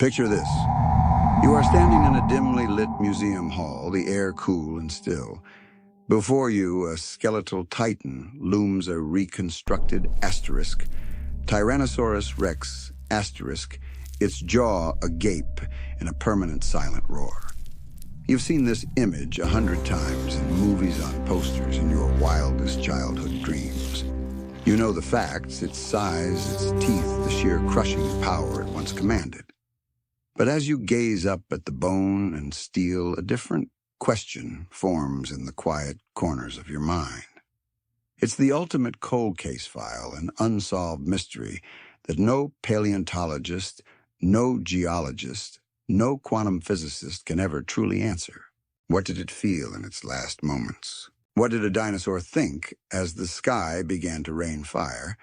Picture this. You are standing in a dimly lit museum hall, the air cool and still. Before you, a skeletal titan looms, a reconstructed asterisk. Tyrannosaurus rex asterisk, its jaw agape in a permanent silent roar. You've seen this image 100 times in movies, on posters, in your wildest childhood dreams. You know the facts, its size, its teeth, the sheer crushing power it once commanded. But as you gaze up at the bone and steel, a different question forms in the quiet corners of your mind. It's the ultimate cold case file, an unsolved mystery that no paleontologist, no geologist, no quantum physicist can ever truly answer. What did it feel in its last moments? What did a dinosaur think as the sky began to rain fire?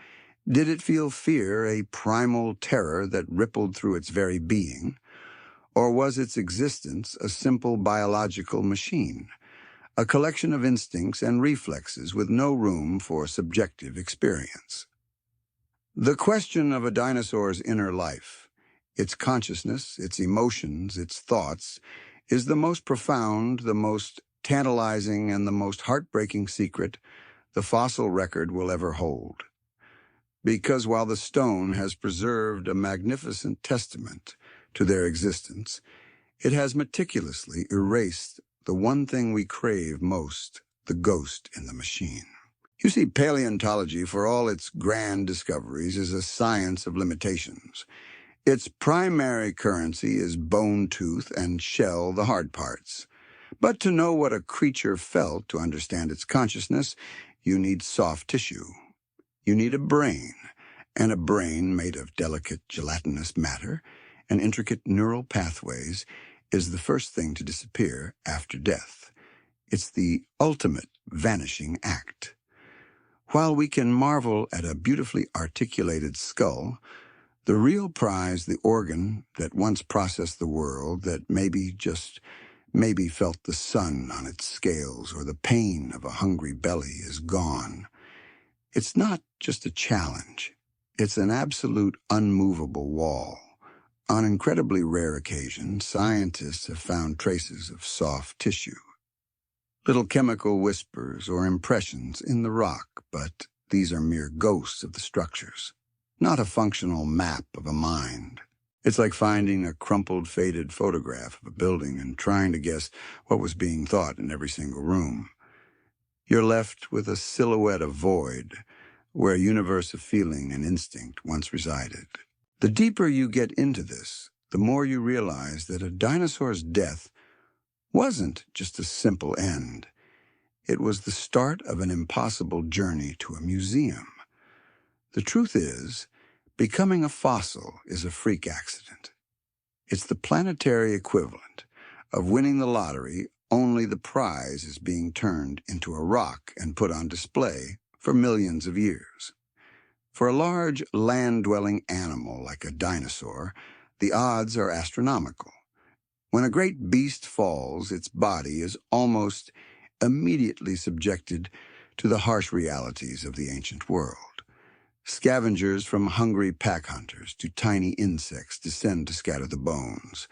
Did it feel fear, a primal terror that rippled through its very being? Or was its existence a simple biological machine, a collection of instincts and reflexes with no room for subjective experience? The question of a dinosaur's inner life, its consciousness, its emotions, its thoughts, is the most profound, the most tantalizing, and the most heartbreaking secret the fossil record will ever hold. Because while the stone has preserved a magnificent testament to their existence, it has meticulously erased the one thing we crave most, the ghost in the machine. You see, paleontology, for all its grand discoveries, is a science of limitations. Its primary currency is bone, tooth, and shell, the hard parts. But to know what a creature felt, to understand its consciousness, you need soft tissue. You need a brain, and a brain made of delicate gelatinous matter and intricate neural pathways is the first thing to disappear after death. It's the ultimate vanishing act. While we can marvel at a beautifully articulated skull, the real prize, the organ that once processed the world, that maybe felt the sun on its scales or the pain of a hungry belly, is gone. It's not just a challenge. It's an absolute unmovable wall. On incredibly rare occasions, scientists have found traces of soft tissue, little chemical whispers or impressions in the rock, but these are mere ghosts of the structures, not a functional map of a mind. It's like finding a crumpled, faded photograph of a building and trying to guess what was being thought in every single room. You're left with a silhouette of void, where a universe of feeling and instinct once resided. The deeper you get into this, the more you realize that a dinosaur's death wasn't just a simple end. It was the start of an impossible journey to a museum. The truth is, becoming a fossil is a freak accident. It's the planetary equivalent of winning the lottery, only the prize is being turned into a rock and put on display for millions of years. For a large, land-dwelling animal like a dinosaur, the odds are astronomical. When a great beast falls, its body is almost immediately subjected to the harsh realities of the ancient world. Scavengers from hungry pack hunters to tiny insects descend to scatter the bones.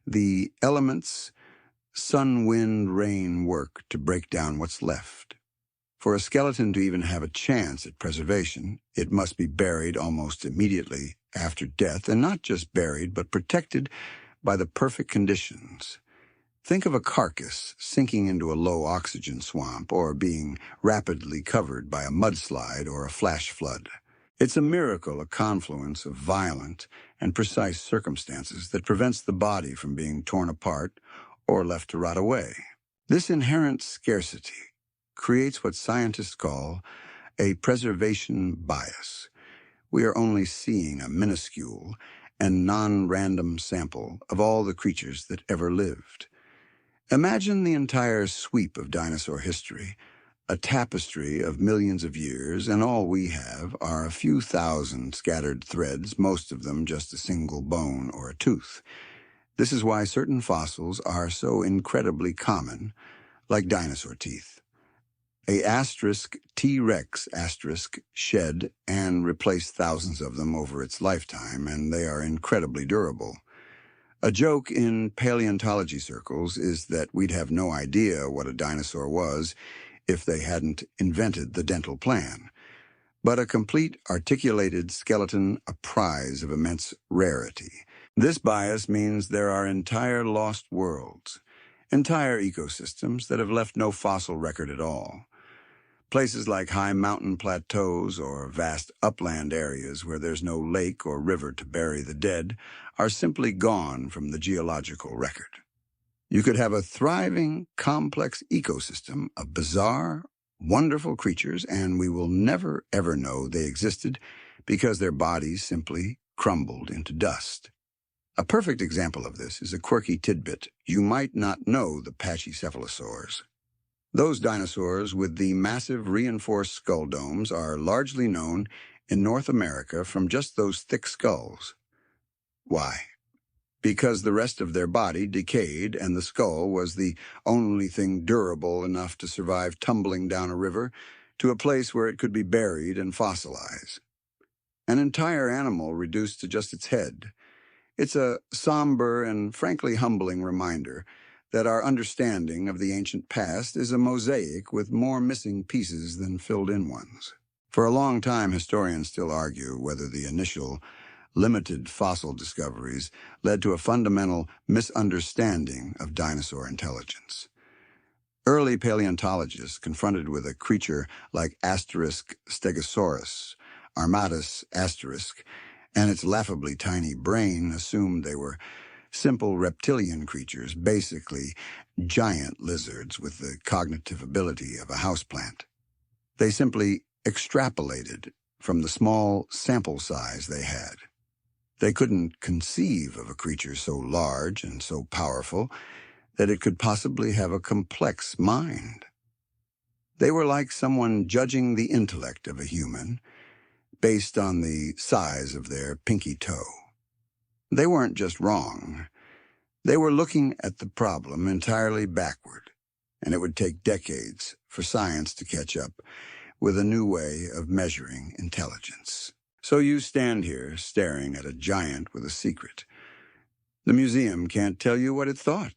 The elements, sun, wind, rain, work to break down what's left. For a skeleton to even have a chance at preservation, it must be buried almost immediately after death, and not just buried, but protected by the perfect conditions. Think of a carcass sinking into a low-oxygen swamp or being rapidly covered by a mudslide or a flash flood. It's a miracle, a confluence of violent and precise circumstances that prevents the body from being torn apart or left to rot away. This inherent scarcity creates what scientists call a preservation bias. We are only seeing a minuscule and non-random sample of all the creatures that ever lived. Imagine the entire sweep of dinosaur history, a tapestry of millions of years, and all we have are a few thousand scattered threads, most of them just a single bone or a tooth. This is why certain fossils are so incredibly common, like dinosaur teeth. A asterisk T-Rex asterisk shed and replaced thousands of them over its lifetime, and they are incredibly durable. A joke in paleontology circles is that we'd have no idea what a dinosaur was if they hadn't invented the dental plan. But a complete articulated skeleton, a prize of immense rarity. This bias means there are entire lost worlds, entire ecosystems that have left no fossil record at all. Places like high mountain plateaus or vast upland areas where there's no lake or river to bury the dead are simply gone from the geological record. You could have a thriving, complex ecosystem of bizarre, wonderful creatures, and we will never, ever know they existed because their bodies simply crumbled into dust. A perfect example of this is a quirky tidbit. You might not know the pachycephalosaurs. Those dinosaurs with the massive reinforced skull domes are largely known in North America from just those thick skulls. Why? Because the rest of their body decayed and the skull was the only thing durable enough to survive tumbling down a river to a place where it could be buried and fossilize. An entire animal reduced to just its head. It's a somber and frankly humbling reminder that our understanding of the ancient past is a mosaic with more missing pieces than filled-in ones. For a long time, historians still argue whether the initial limited fossil discoveries led to a fundamental misunderstanding of dinosaur intelligence. Early paleontologists, confronted with a creature like Stegosaurus, Armatus asterisk, and its laughably tiny brain, assumed they were simple reptilian creatures, basically giant lizards with the cognitive ability of a houseplant. They simply extrapolated from the small sample size they had. They couldn't conceive of a creature so large and so powerful that it could possibly have a complex mind. They were like someone judging the intellect of a human based on the size of their pinky toe. They weren't just wrong. They were looking at the problem entirely backward, and it would take decades for science to catch up with a new way of measuring intelligence. So you stand here staring at a giant with a secret. The museum can't tell you what it thought.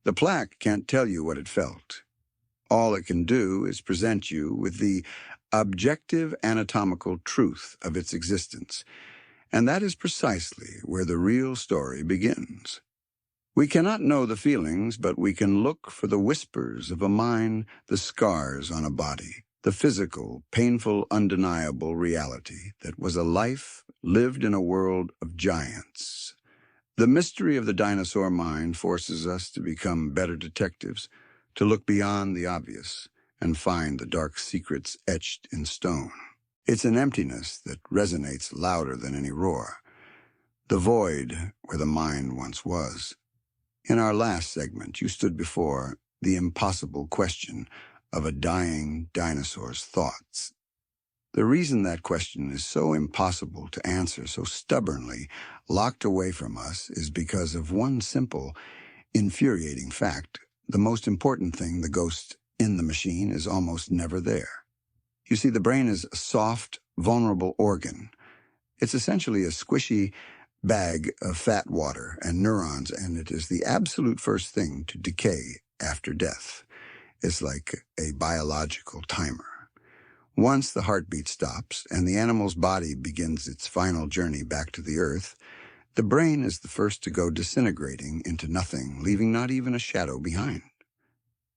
The plaque can't tell you what it felt. All it can do is present you with the objective anatomical truth of its existence, and that is precisely where the real story begins. We cannot know the feelings, but we can look for the whispers of a mind, the scars on a body, the physical, painful, undeniable reality that was a life lived in a world of giants. The mystery of the dinosaur mind forces us to become better detectives, to look beyond the obvious and find the dark secrets etched in stone. It's an emptiness that resonates louder than any roar, the void where the mind once was. In our last segment, you stood before the impossible question of a dying dinosaur's thoughts. The reason that question is so impossible to answer, so stubbornly locked away from us, is because of one simple, infuriating fact. The most important thing, the ghost in the machine, is almost never there. You see, the brain is a soft, vulnerable organ. It's essentially a squishy bag of fat water and neurons, and it is the absolute first thing to decay after death. It's like a biological timer. Once the heartbeat stops and the animal's body begins its final journey back to the earth, the brain is the first to go disintegrating into nothing, leaving not even a shadow behind.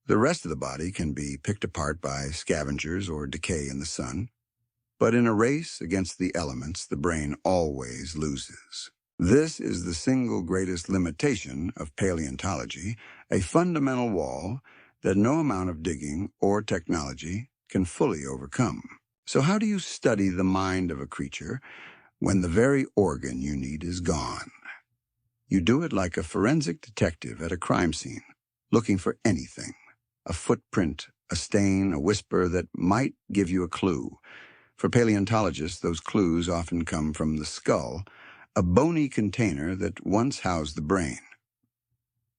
The rest of the body can be picked apart by scavengers or decay in the sun, but in a race against the elements, the brain always loses. This is the single greatest limitation of paleontology, a fundamental wall that no amount of digging or technology can fully overcome. So how do you study the mind of a creature when the very organ you need is gone? You do it like a forensic detective at a crime scene, looking for anything, a footprint, a stain, a whisper that might give you a clue. For paleontologists, those clues often come from the skull, a bony container that once housed the brain.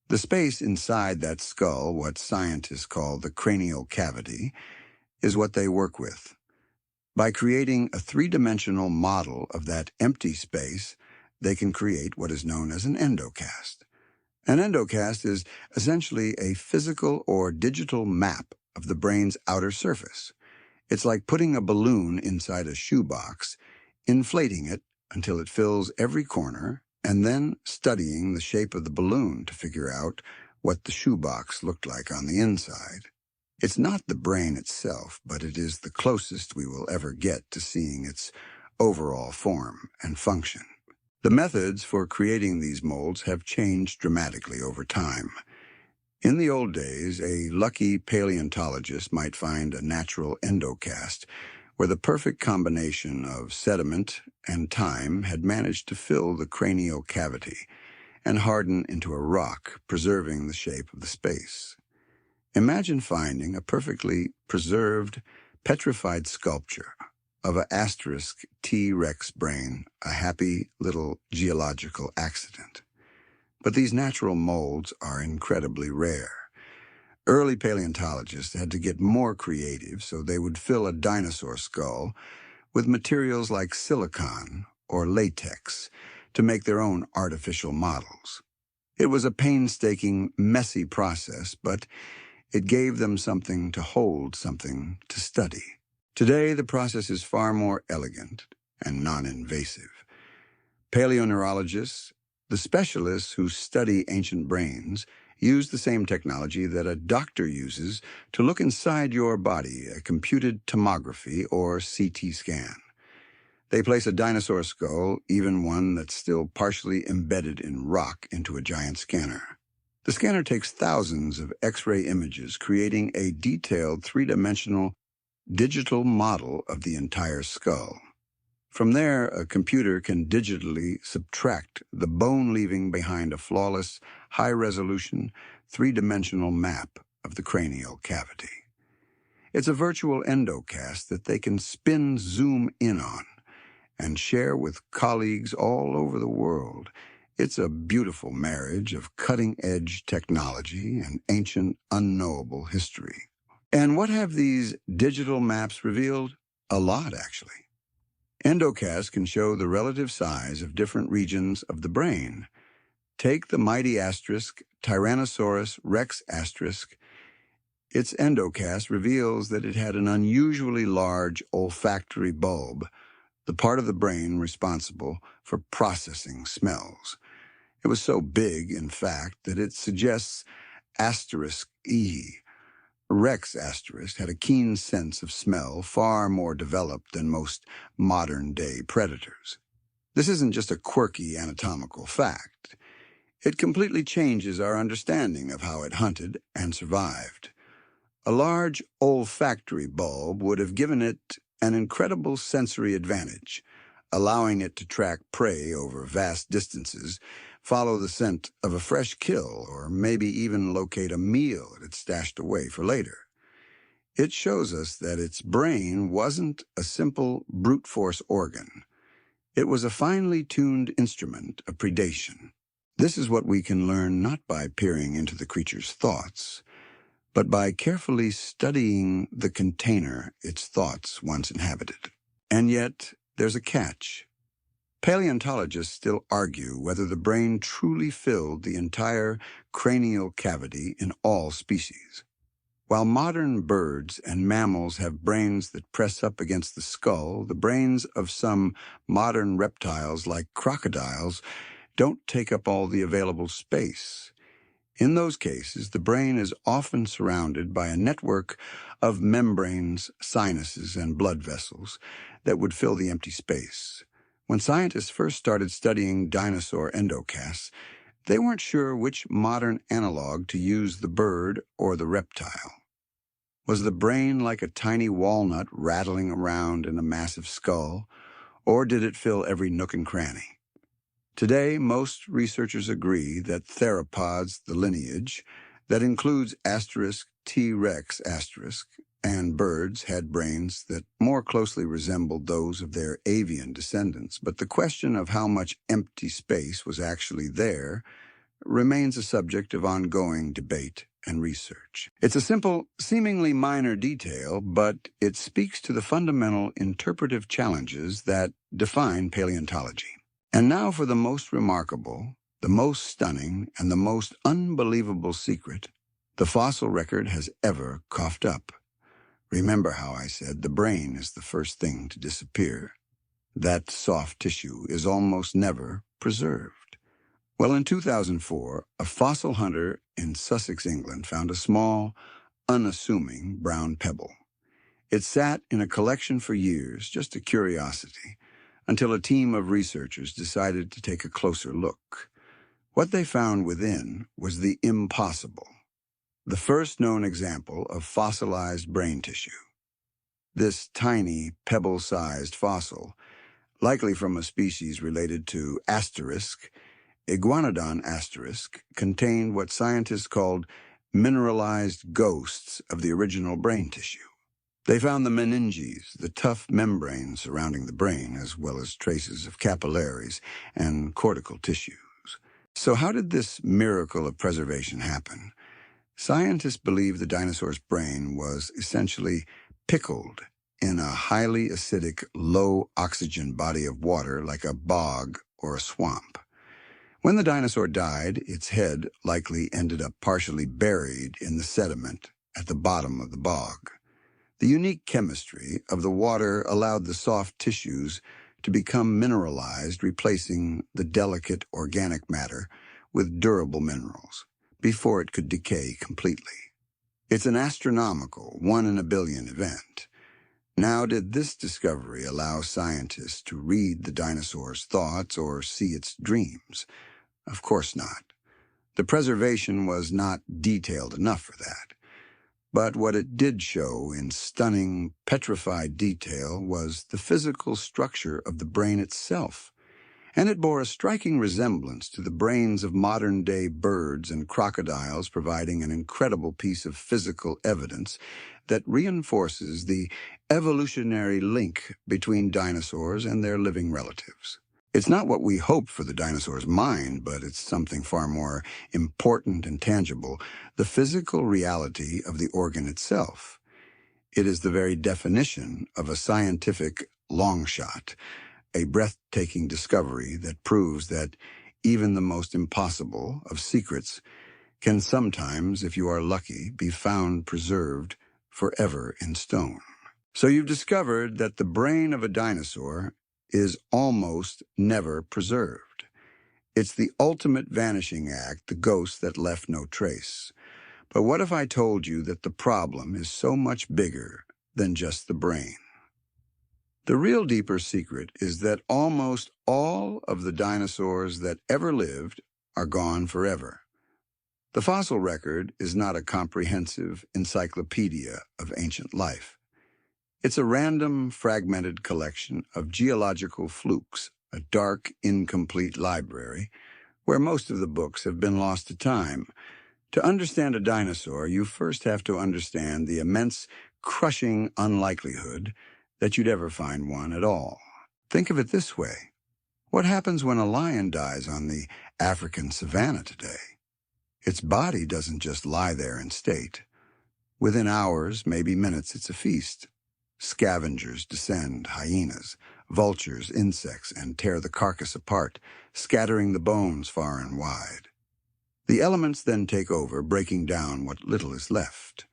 The space inside that skull, what scientists call the cranial cavity, is what they work with. By creating a three-dimensional model of that empty space, they can create what is known as an endocast. An endocast is essentially a physical or digital map of the brain's outer surface. It's like putting a balloon inside a shoebox, inflating it until it fills every corner, and then studying the shape of the balloon to figure out what the shoebox looked like on the inside. It's not the brain itself, but it is the closest we will ever get to seeing its overall form and function. The methods for creating these molds have changed dramatically over time. In the old days, a lucky paleontologist might find a natural endocast where the perfect combination of sediment and time had managed to fill the cranial cavity and harden into a rock, preserving the shape of the space. Imagine finding a perfectly preserved, petrified sculpture of an asterisk T-Rex brain, a happy little geological accident. But these natural molds are incredibly rare. Early paleontologists had to get more creative, so they would fill a dinosaur skull with materials like silicon or latex to make their own artificial models. It was a painstaking, messy process, but it gave them something to hold, something to study. Today, the process is far more elegant and non-invasive. Paleoneurologists, the specialists who study ancient brains, use the same technology that a doctor uses to look inside your body, a computed tomography or CT scan. They place a dinosaur skull, even one that's still partially embedded in rock, into a giant scanner. The scanner takes thousands of X-ray images, creating a detailed three-dimensional digital model of the entire skull. From there, a computer can digitally subtract the bone, leaving behind a flawless, high-resolution, three-dimensional map of the cranial cavity. It's a virtual endocast that they can zoom in on, and share with colleagues all over the world. It's a beautiful marriage of cutting-edge technology and ancient, unknowable history. And what have these digital maps revealed? A lot, actually. Endocasts can show the relative size of different regions of the brain. Take the mighty asterisk, Tyrannosaurus rex asterisk. Its endocast reveals that it had an unusually large olfactory bulb, the part of the brain responsible for processing smells. It was so big, in fact, that it suggests asterisk E. Rex asterisk had a keen sense of smell, far more developed than most modern-day predators. This isn't just a quirky anatomical fact. It completely changes our understanding of how it hunted and survived. A large olfactory bulb would have given it an incredible sensory advantage, allowing it to track prey over vast distances, follow the scent of a fresh kill, or maybe even locate a meal it had stashed away for later. It shows us that its brain wasn't a simple brute force organ. It was a finely tuned instrument of predation. This is what we can learn not by peering into the creature's thoughts, but by carefully studying the container its thoughts once inhabited. And yet, there's a catch. Paleontologists still argue whether the brain truly filled the entire cranial cavity in all species. While modern birds and mammals have brains that press up against the skull, the brains of some modern reptiles, like crocodiles, don't take up all the available space. In those cases, the brain is often surrounded by a network of membranes, sinuses, and blood vessels that would fill the empty space. When scientists first started studying dinosaur endocasts, they weren't sure which modern analog to use, the bird or the reptile. Was the brain like a tiny walnut rattling around in a massive skull, or did it fill every nook and cranny? Today, most researchers agree that theropods, the lineage, that includes asterisk T-Rex asterisk, and birds had brains that more closely resembled those of their avian descendants. But the question of how much empty space was actually there remains a subject of ongoing debate and research. It's a simple, seemingly minor detail, but it speaks to the fundamental interpretive challenges that define paleontology. And now for the most remarkable, the most stunning, and the most unbelievable secret the fossil record has ever coughed up. Remember how I said the brain is the first thing to disappear. That soft tissue is almost never preserved. Well, in 2004, a fossil hunter in Sussex, England, found a small, unassuming brown pebble. It sat in a collection for years, just a curiosity, until a team of researchers decided to take a closer look. What they found within was the impossible, the first known example of fossilized brain tissue. This tiny, pebble-sized fossil, likely from a species related to asterisk, Iguanodon asterisk, contained what scientists called mineralized ghosts of the original brain tissue. They found the meninges, the tough membrane surrounding the brain, as well as traces of capillaries and cortical tissues. So how did this miracle of preservation happen? Scientists believe the dinosaur's brain was essentially pickled in a highly acidic, low-oxygen body of water like a bog or a swamp. When the dinosaur died, its head likely ended up partially buried in the sediment at the bottom of the bog. The unique chemistry of the water allowed the soft tissues to become mineralized, replacing the delicate organic matter with durable minerals before it could decay completely. It's an astronomical 1 in a billion event. Now, did this discovery allow scientists to read the dinosaur's thoughts or see its dreams? Of course not. The preservation was not detailed enough for that. But what it did show in stunning, petrified detail was the physical structure of the brain itself, and it bore a striking resemblance to the brains of modern-day birds and crocodiles, providing an incredible piece of physical evidence that reinforces the evolutionary link between dinosaurs and their living relatives. It's not what we hope for the dinosaur's mind, but it's something far more important and tangible, the physical reality of the organ itself. It is the very definition of a scientific long shot, a breathtaking discovery that proves that even the most impossible of secrets can sometimes, if you are lucky, be found preserved forever in stone. So you've discovered that the brain of a dinosaur is almost never preserved. It's the ultimate vanishing act, the ghost that left no trace. But what if I told you that the problem is so much bigger than just the brain? The real deeper secret is that almost all of the dinosaurs that ever lived are gone forever. The fossil record is not a comprehensive encyclopedia of ancient life. It's a random, fragmented collection of geological flukes, a dark, incomplete library, where most of the books have been lost to time. To understand a dinosaur, you first have to understand the immense, crushing unlikelihood that you'd ever find one at all. Think of it this way. What happens when a lion dies on the African savanna today? Its body doesn't just lie there in state. Within hours, maybe minutes, it's a feast. Scavengers descend, hyenas, vultures, insects, and tear the carcass apart, scattering the bones far and wide. The elements then take over, breaking down what little is left.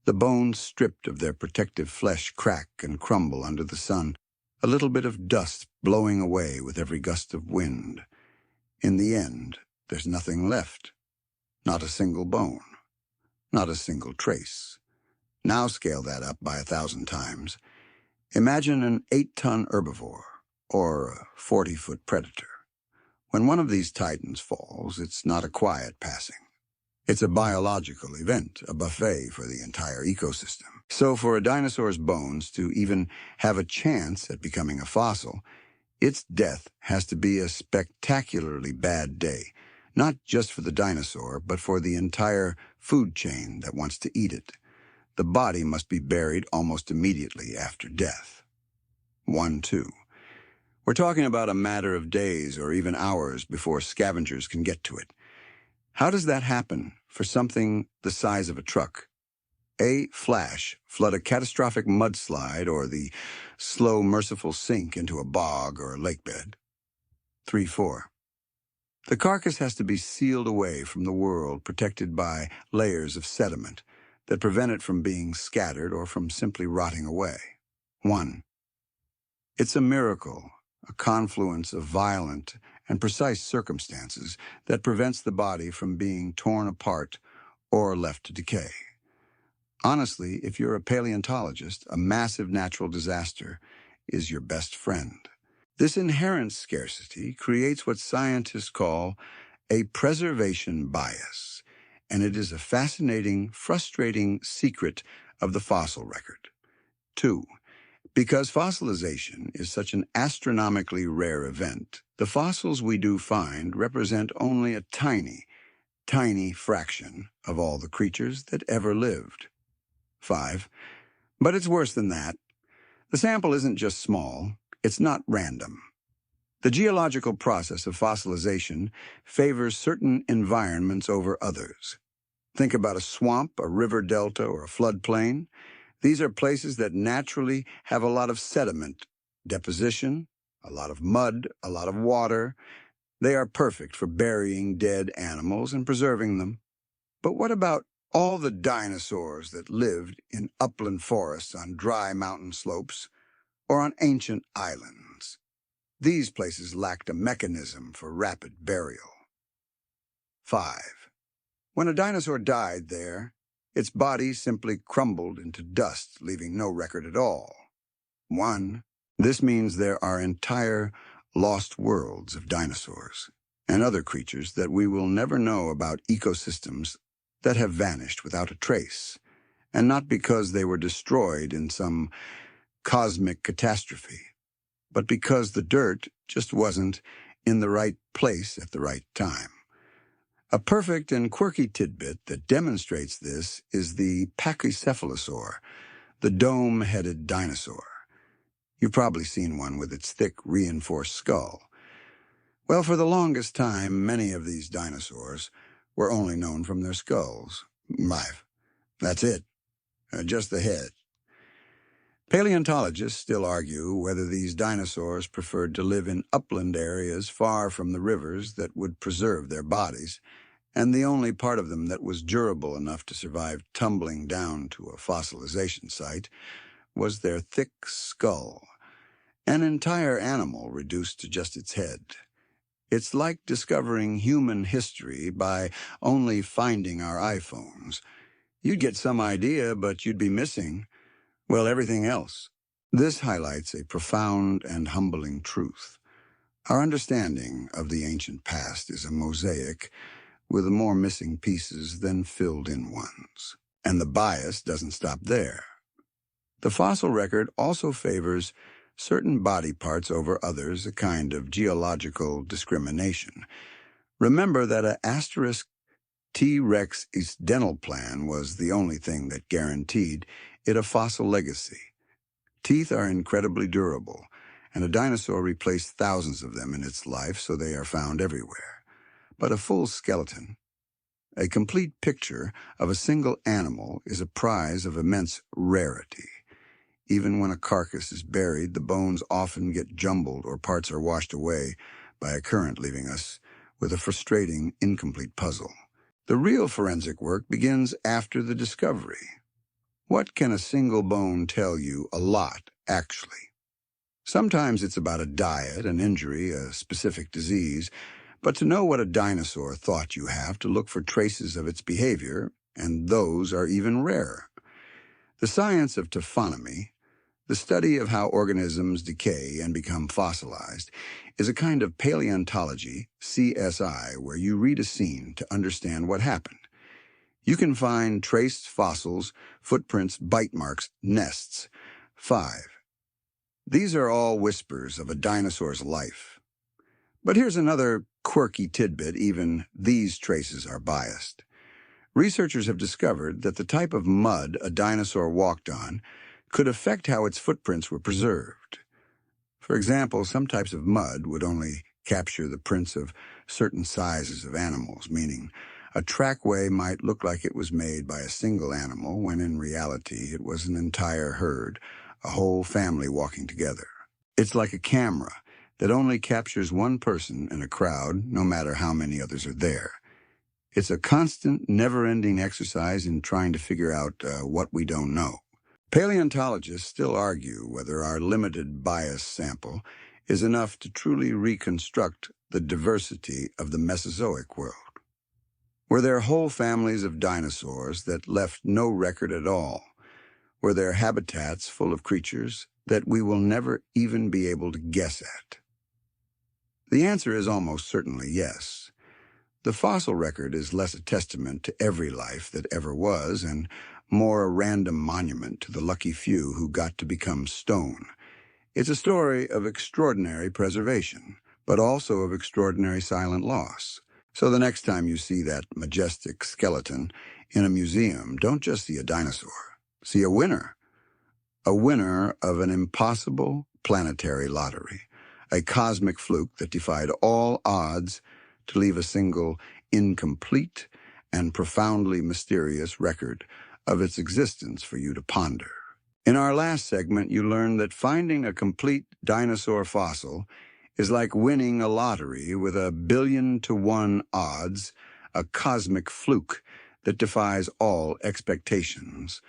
The bones, stripped of their protective flesh, crack and crumble under the sun, a little bit of dust blowing away with every gust of wind. In the end, there's nothing left. Not a single bone. Not a single trace. Now scale that up by 1,000 times. Imagine an 8-ton herbivore, or a 40-foot predator. When one of these titans falls, it's not a quiet passing. It's a biological event, a buffet for the entire ecosystem. So for a dinosaur's bones to even have a chance at becoming a fossil, its death has to be a spectacularly bad day, not just for the dinosaur, but for the entire food chain that wants to eat it. The body must be buried almost immediately after death. 1, 2. We're talking about a matter of days or even hours before scavengers can get to it. How does that happen for something the size of a truck? A flash, flood a catastrophic mudslide, or the slow, merciful sink into a bog or a lake bed. 3-4. The carcass has to be sealed away from the world, protected by layers of sediment that prevent it from being scattered or from simply rotting away. 1. It's a miracle, a confluence of violent and precise circumstances that prevents the body from being torn apart or left to decay. Honestly, if you're a paleontologist, a massive natural disaster is your best friend. This inherent scarcity creates what scientists call a preservation bias, and it is a fascinating, frustrating secret of the fossil record. 2. Because fossilization is such an astronomically rare event, the fossils we do find represent only a tiny, tiny fraction of all the creatures that ever lived. 5. But it's worse than that. The sample isn't just small, it's not random. The geological process of fossilization favors certain environments over others. Think about a swamp, a river delta, or a floodplain. These are places that naturally have a lot of sediment, deposition, a lot of mud, a lot of water. They are perfect for burying dead animals and preserving them. But what about all the dinosaurs that lived in upland forests on dry mountain slopes or on ancient islands? These places lacked a mechanism for rapid burial. 5. When a dinosaur died there, its body simply crumbled into dust, leaving no record at all. 1. This means there are entire lost worlds of dinosaurs and other creatures that we will never know about, ecosystems that have vanished without a trace, and not because they were destroyed in some cosmic catastrophe, but because the dirt just wasn't in the right place at the right time. A perfect and quirky tidbit that demonstrates this is the pachycephalosaur, the dome-headed dinosaur. You've probably seen one with its thick, reinforced skull. Well, for the longest time, many of these dinosaurs were only known from their skulls. That's it. Just the head. Paleontologists still argue whether these dinosaurs preferred to live in upland areas far from the rivers that would preserve their bodies, and the only part of them that was durable enough to survive tumbling down to a fossilization site was their thick skull, an entire animal reduced to just its head. It's like discovering human history by only finding our iPhones. You'd get some idea, but you'd be missing, well, everything else. This highlights a profound and humbling truth. Our understanding of the ancient past is a mosaic with more missing pieces than filled-in ones. And the bias doesn't stop there. The fossil record also favors certain body parts over others, a kind of geological discrimination. Remember that an asterisk T-Rex dental plan was the only thing that guaranteed it a fossil legacy. Teeth are incredibly durable, and a dinosaur replaced thousands of them in its life, so they are found everywhere. But a full skeleton, a complete picture of a single animal, is a prize of immense rarity. Even when a carcass is buried, the bones often get jumbled or parts are washed away by a current, leaving us with a frustrating, incomplete puzzle. The real forensic work begins after the discovery. What can a single bone tell you? A lot, actually. Sometimes it's about a diet, an injury, a specific disease, but to know what a dinosaur thought, you have to look for traces of its behavior, and those are even rarer. The science of taphonomy, the study of how organisms decay and become fossilized, is a kind of paleontology, CSI, where you read a scene to understand what happened. You can find traced fossils, footprints, bite marks, nests. 5. These are all whispers of a dinosaur's life. But here's another quirky tidbit: even these traces are biased. Researchers have discovered that the type of mud a dinosaur walked on could affect how its footprints were preserved. For example, some types of mud would only capture the prints of certain sizes of animals, meaning a trackway might look like it was made by a single animal, when in reality it was an entire herd, a whole family walking together. It's like a camera that only captures one person in a crowd, no matter how many others are there. It's a constant, never-ending exercise in trying to figure out what we don't know. Paleontologists still argue whether our limited bias sample is enough to truly reconstruct the diversity of the Mesozoic world. Were there whole families of dinosaurs that left no record at all? Were there habitats full of creatures that we will never even be able to guess at? The answer is almost certainly yes. The fossil record is less a testament to every life that ever was and more a random monument to the lucky few who got to become stone. It's a story of extraordinary preservation, but also of extraordinary silent loss. So the next time you see that majestic skeleton in a museum, don't just see a dinosaur. See a winner of an impossible planetary lottery, a cosmic fluke that defied all odds to leave a single incomplete and profoundly mysterious record of its existence for you to ponder. In our last segment, you learned that finding a complete dinosaur fossil is like winning a lottery with 1,000,000,000 to 1 odds, a cosmic fluke that defies all expectations.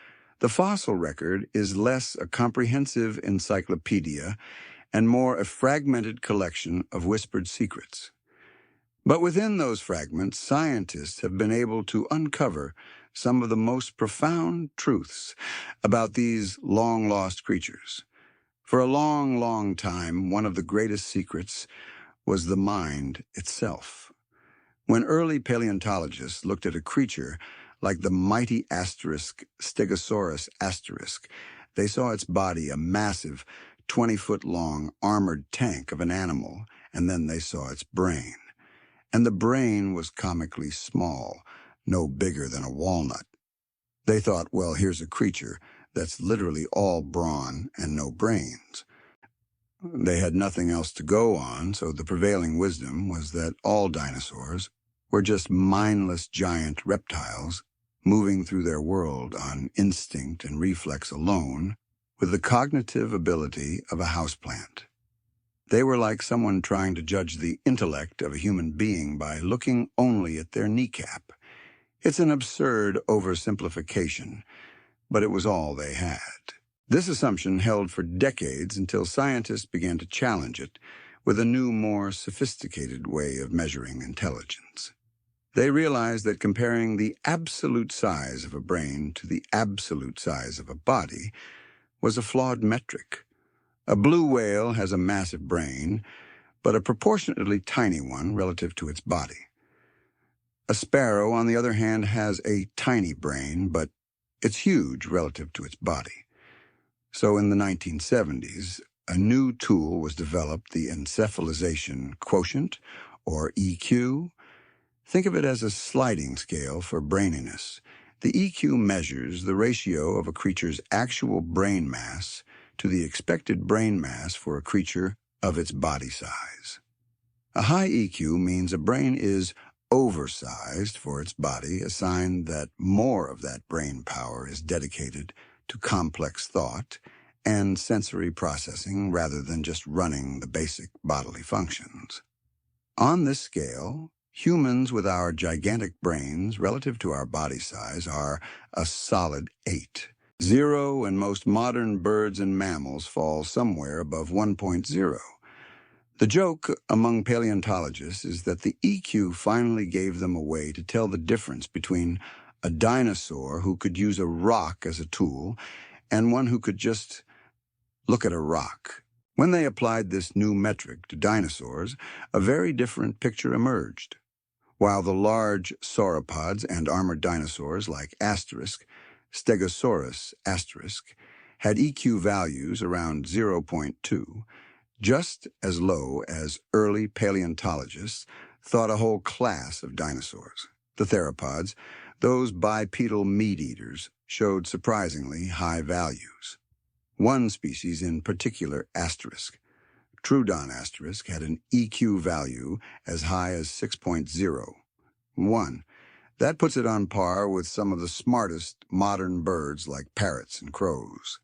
The fossil record is less a comprehensive encyclopedia and more a fragmented collection of whispered secrets. But within those fragments, scientists have been able to uncover some of the most profound truths about these long-lost creatures. For a long, long time, one of the greatest secrets was the mind itself. When early paleontologists looked at a creature like the mighty Stegosaurus asterisk, they saw its body a massive 20-foot-long armored tank of an animal, and then they saw its brain. And the brain was comically small, no bigger than a walnut. They thought, well, here's a creature that's literally all brawn and no brains. They had nothing else to go on, so the prevailing wisdom was that all dinosaurs were just mindless giant reptiles moving through their world on instinct and reflex alone, with the cognitive ability of a houseplant. They were like someone trying to judge the intellect of a human being by looking only at their kneecap. It's an absurd oversimplification, but it was all they had. This assumption held for decades until scientists began to challenge it with a new, more sophisticated way of measuring intelligence. They realized that comparing the absolute size of a brain to the absolute size of a body was a flawed metric. A blue whale has a massive brain, but a proportionately tiny one relative to its body. A sparrow, on the other hand, has a tiny brain, but it's huge relative to its body. So in the 1970s, a new tool was developed, the encephalization quotient, or EQ. Think of it as a sliding scale for braininess. The EQ measures the ratio of a creature's actual brain mass to the expected brain mass for a creature of its body size. A high EQ means a brain is oversized for its body, a sign that more of that brain power is dedicated to complex thought and sensory processing rather than just running the basic bodily functions. On this scale, humans with our gigantic brains relative to our body size are a solid 8. 0 and most modern birds and mammals fall somewhere above 1.0. The joke among paleontologists is that the EQ finally gave them a way to tell the difference between a dinosaur who could use a rock as a tool and one who could just look at a rock. When they applied this new metric to dinosaurs, a very different picture emerged. While the large sauropods and armored dinosaurs like Stegosaurus asterisk, had EQ values around 0.2, just as low as early paleontologists thought a whole class of dinosaurs. The theropods, those bipedal meat-eaters, showed surprisingly high values. One species in particular, asterisk, Troodon asterisk, had an EQ value as high as 6.01. That puts it on par with some of the smartest modern birds like parrots and crows.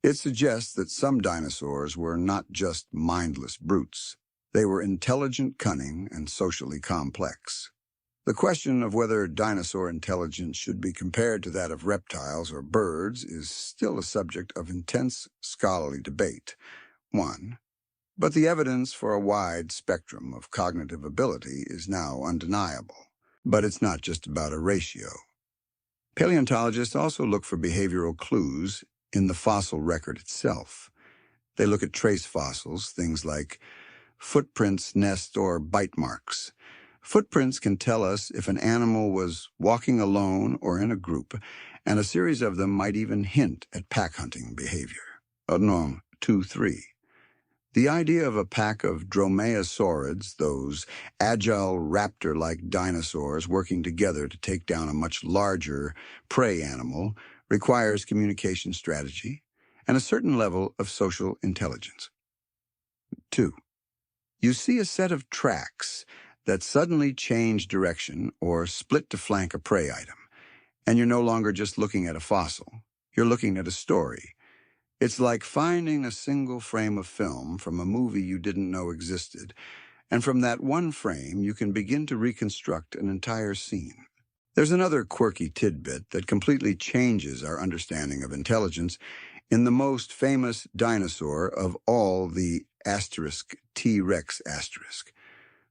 It suggests that some dinosaurs were not just mindless brutes. They were intelligent, cunning, and socially complex. The question of whether dinosaur intelligence should be compared to that of reptiles or birds is still a subject of intense scholarly debate. 1. But the evidence for a wide spectrum of cognitive ability is now undeniable. But it's not just about a ratio. Paleontologists also look for behavioral clues in the fossil record itself. They look at trace fossils, things like footprints, nest, or bite marks. Footprints can tell us if an animal was walking alone or in a group, and a series of them might even hint at pack hunting behavior. 3. The idea of a pack of dromaeosaurids, those agile raptor-like dinosaurs working together to take down a much larger prey animal, requires communication strategy and a certain level of social intelligence. 2. You see a set of tracks that suddenly change direction or split to flank a prey item, and you're no longer just looking at a fossil. You're looking at a story. It's like finding a single frame of film from a movie you didn't know existed, and from that one frame you can begin to reconstruct an entire scene. There's another quirky tidbit that completely changes our understanding of intelligence in the most famous dinosaur of all, the T-Rex asterisk.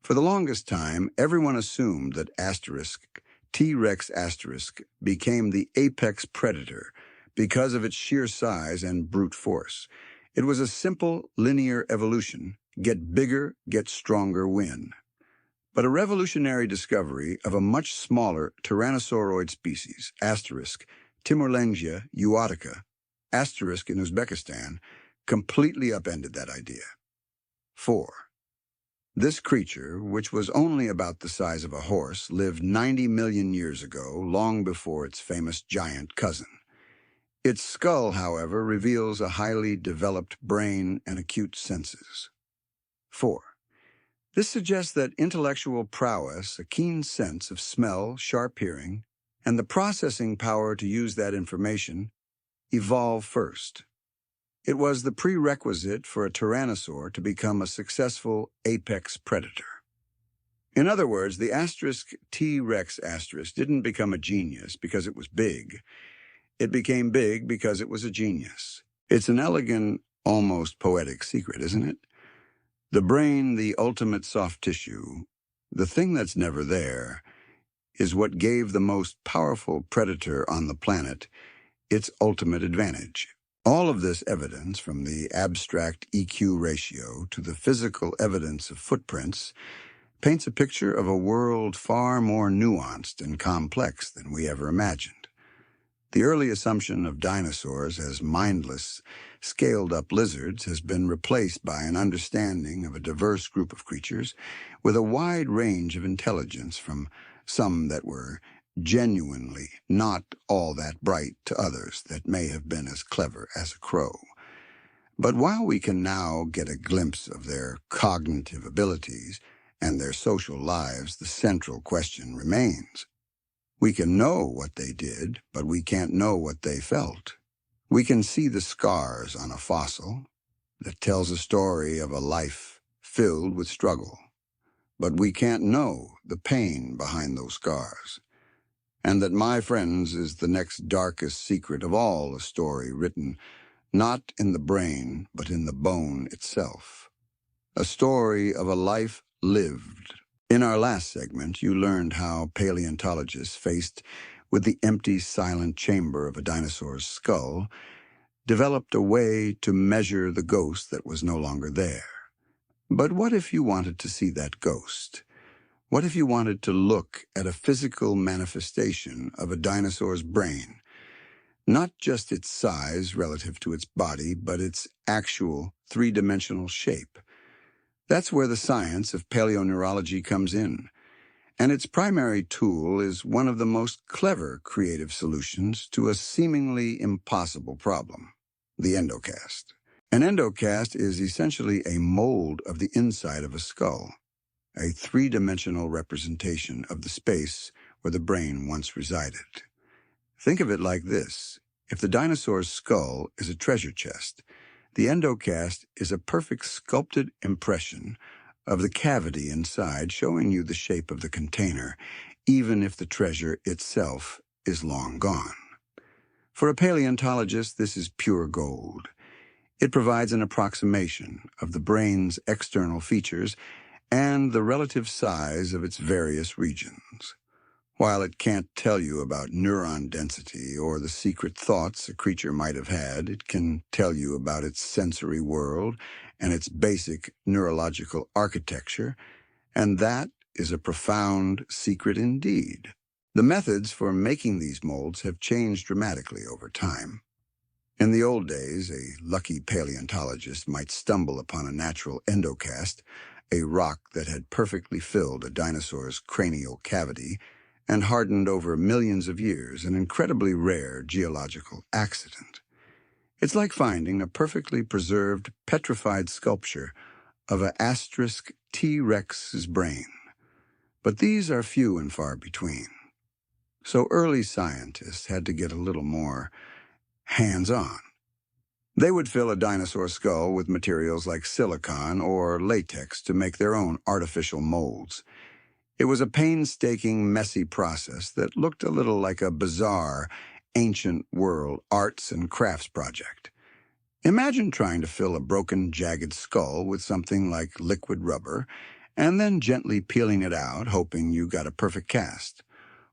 For the longest time, everyone assumed that T-Rex asterisk became the apex predator because of its sheer size and brute force. It was a simple, linear evolution. Get bigger, get stronger, win. But a revolutionary discovery of a much smaller tyrannosauroid species, Timorlengia uatica, in Uzbekistan, completely upended that idea. 4. This creature, which was only about the size of a horse, lived 90 million years ago, long before its famous giant cousin. Its skull, however, reveals a highly developed brain and acute senses. 4. This suggests that intellectual prowess, a keen sense of smell, sharp hearing, and the processing power to use that information evolved first. It was the prerequisite for a tyrannosaur to become a successful apex predator. In other words, the T-Rex didn't become a genius because it was big. It became big because it was a genius. It's an elegant, almost poetic secret, isn't it? The brain, the ultimate soft tissue, the thing that's never there, is what gave the most powerful predator on the planet its ultimate advantage. All of this evidence, from the abstract EQ ratio to the physical evidence of footprints, paints a picture of a world far more nuanced and complex than we ever imagined. The early assumption of dinosaurs as mindless, scaled-up lizards has been replaced by an understanding of a diverse group of creatures with a wide range of intelligence, from some that were genuinely not all that bright to others that may have been as clever as a crow. But while we can now get a glimpse of their cognitive abilities and their social lives, the central question remains. We can know what they did, but we can't know what they felt. We can see the scars on a fossil that tells a story of a life filled with struggle, but we can't know the pain behind those scars. And that, my friends, is the next darkest secret of all, a story written not in the brain, but in the bone itself. A story of a life lived. In our last segment, you learned how paleontologists, faced with the empty, silent chamber of a dinosaur's skull, developed a way to measure the ghost that was no longer there. But what if you wanted to see that ghost? What if you wanted to look at a physical manifestation of a dinosaur's brain? Not just its size relative to its body, but its actual three-dimensional shape. That's where the science of paleoneurology comes in, and its primary tool is one of the most clever creative solutions to a seemingly impossible problem: the endocast. An endocast is essentially a mold of the inside of a skull, a three-dimensional representation of the space where the brain once resided. Think of it like this. If the dinosaur's skull is a treasure chest, the endocast is a perfect sculpted impression of the cavity inside, showing you the shape of the container, even if the treasure itself is long gone. For a paleontologist, this is pure gold. It provides an approximation of the brain's external features and the relative size of its various regions. While it can't tell you about neuron density or the secret thoughts a creature might have had, it can tell you about its sensory world and its basic neurological architecture, and that is a profound secret indeed. The methods for making these molds have changed dramatically over time. In the old days, a lucky paleontologist might stumble upon a natural endocast, a rock that had perfectly filled a dinosaur's cranial cavity and hardened over millions of years, an incredibly rare geological accident. It's like finding a perfectly preserved, petrified sculpture of an asterisk T-Rex's brain. But these are few and far between. So early scientists had to get a little more hands-on. They would fill a dinosaur skull with materials like silicon or latex to make their own artificial molds. It was a painstaking, messy process that looked a little like a bizarre, ancient world arts and crafts project. Imagine trying to fill a broken, jagged skull with something like liquid rubber and then gently peeling it out, hoping you got a perfect cast.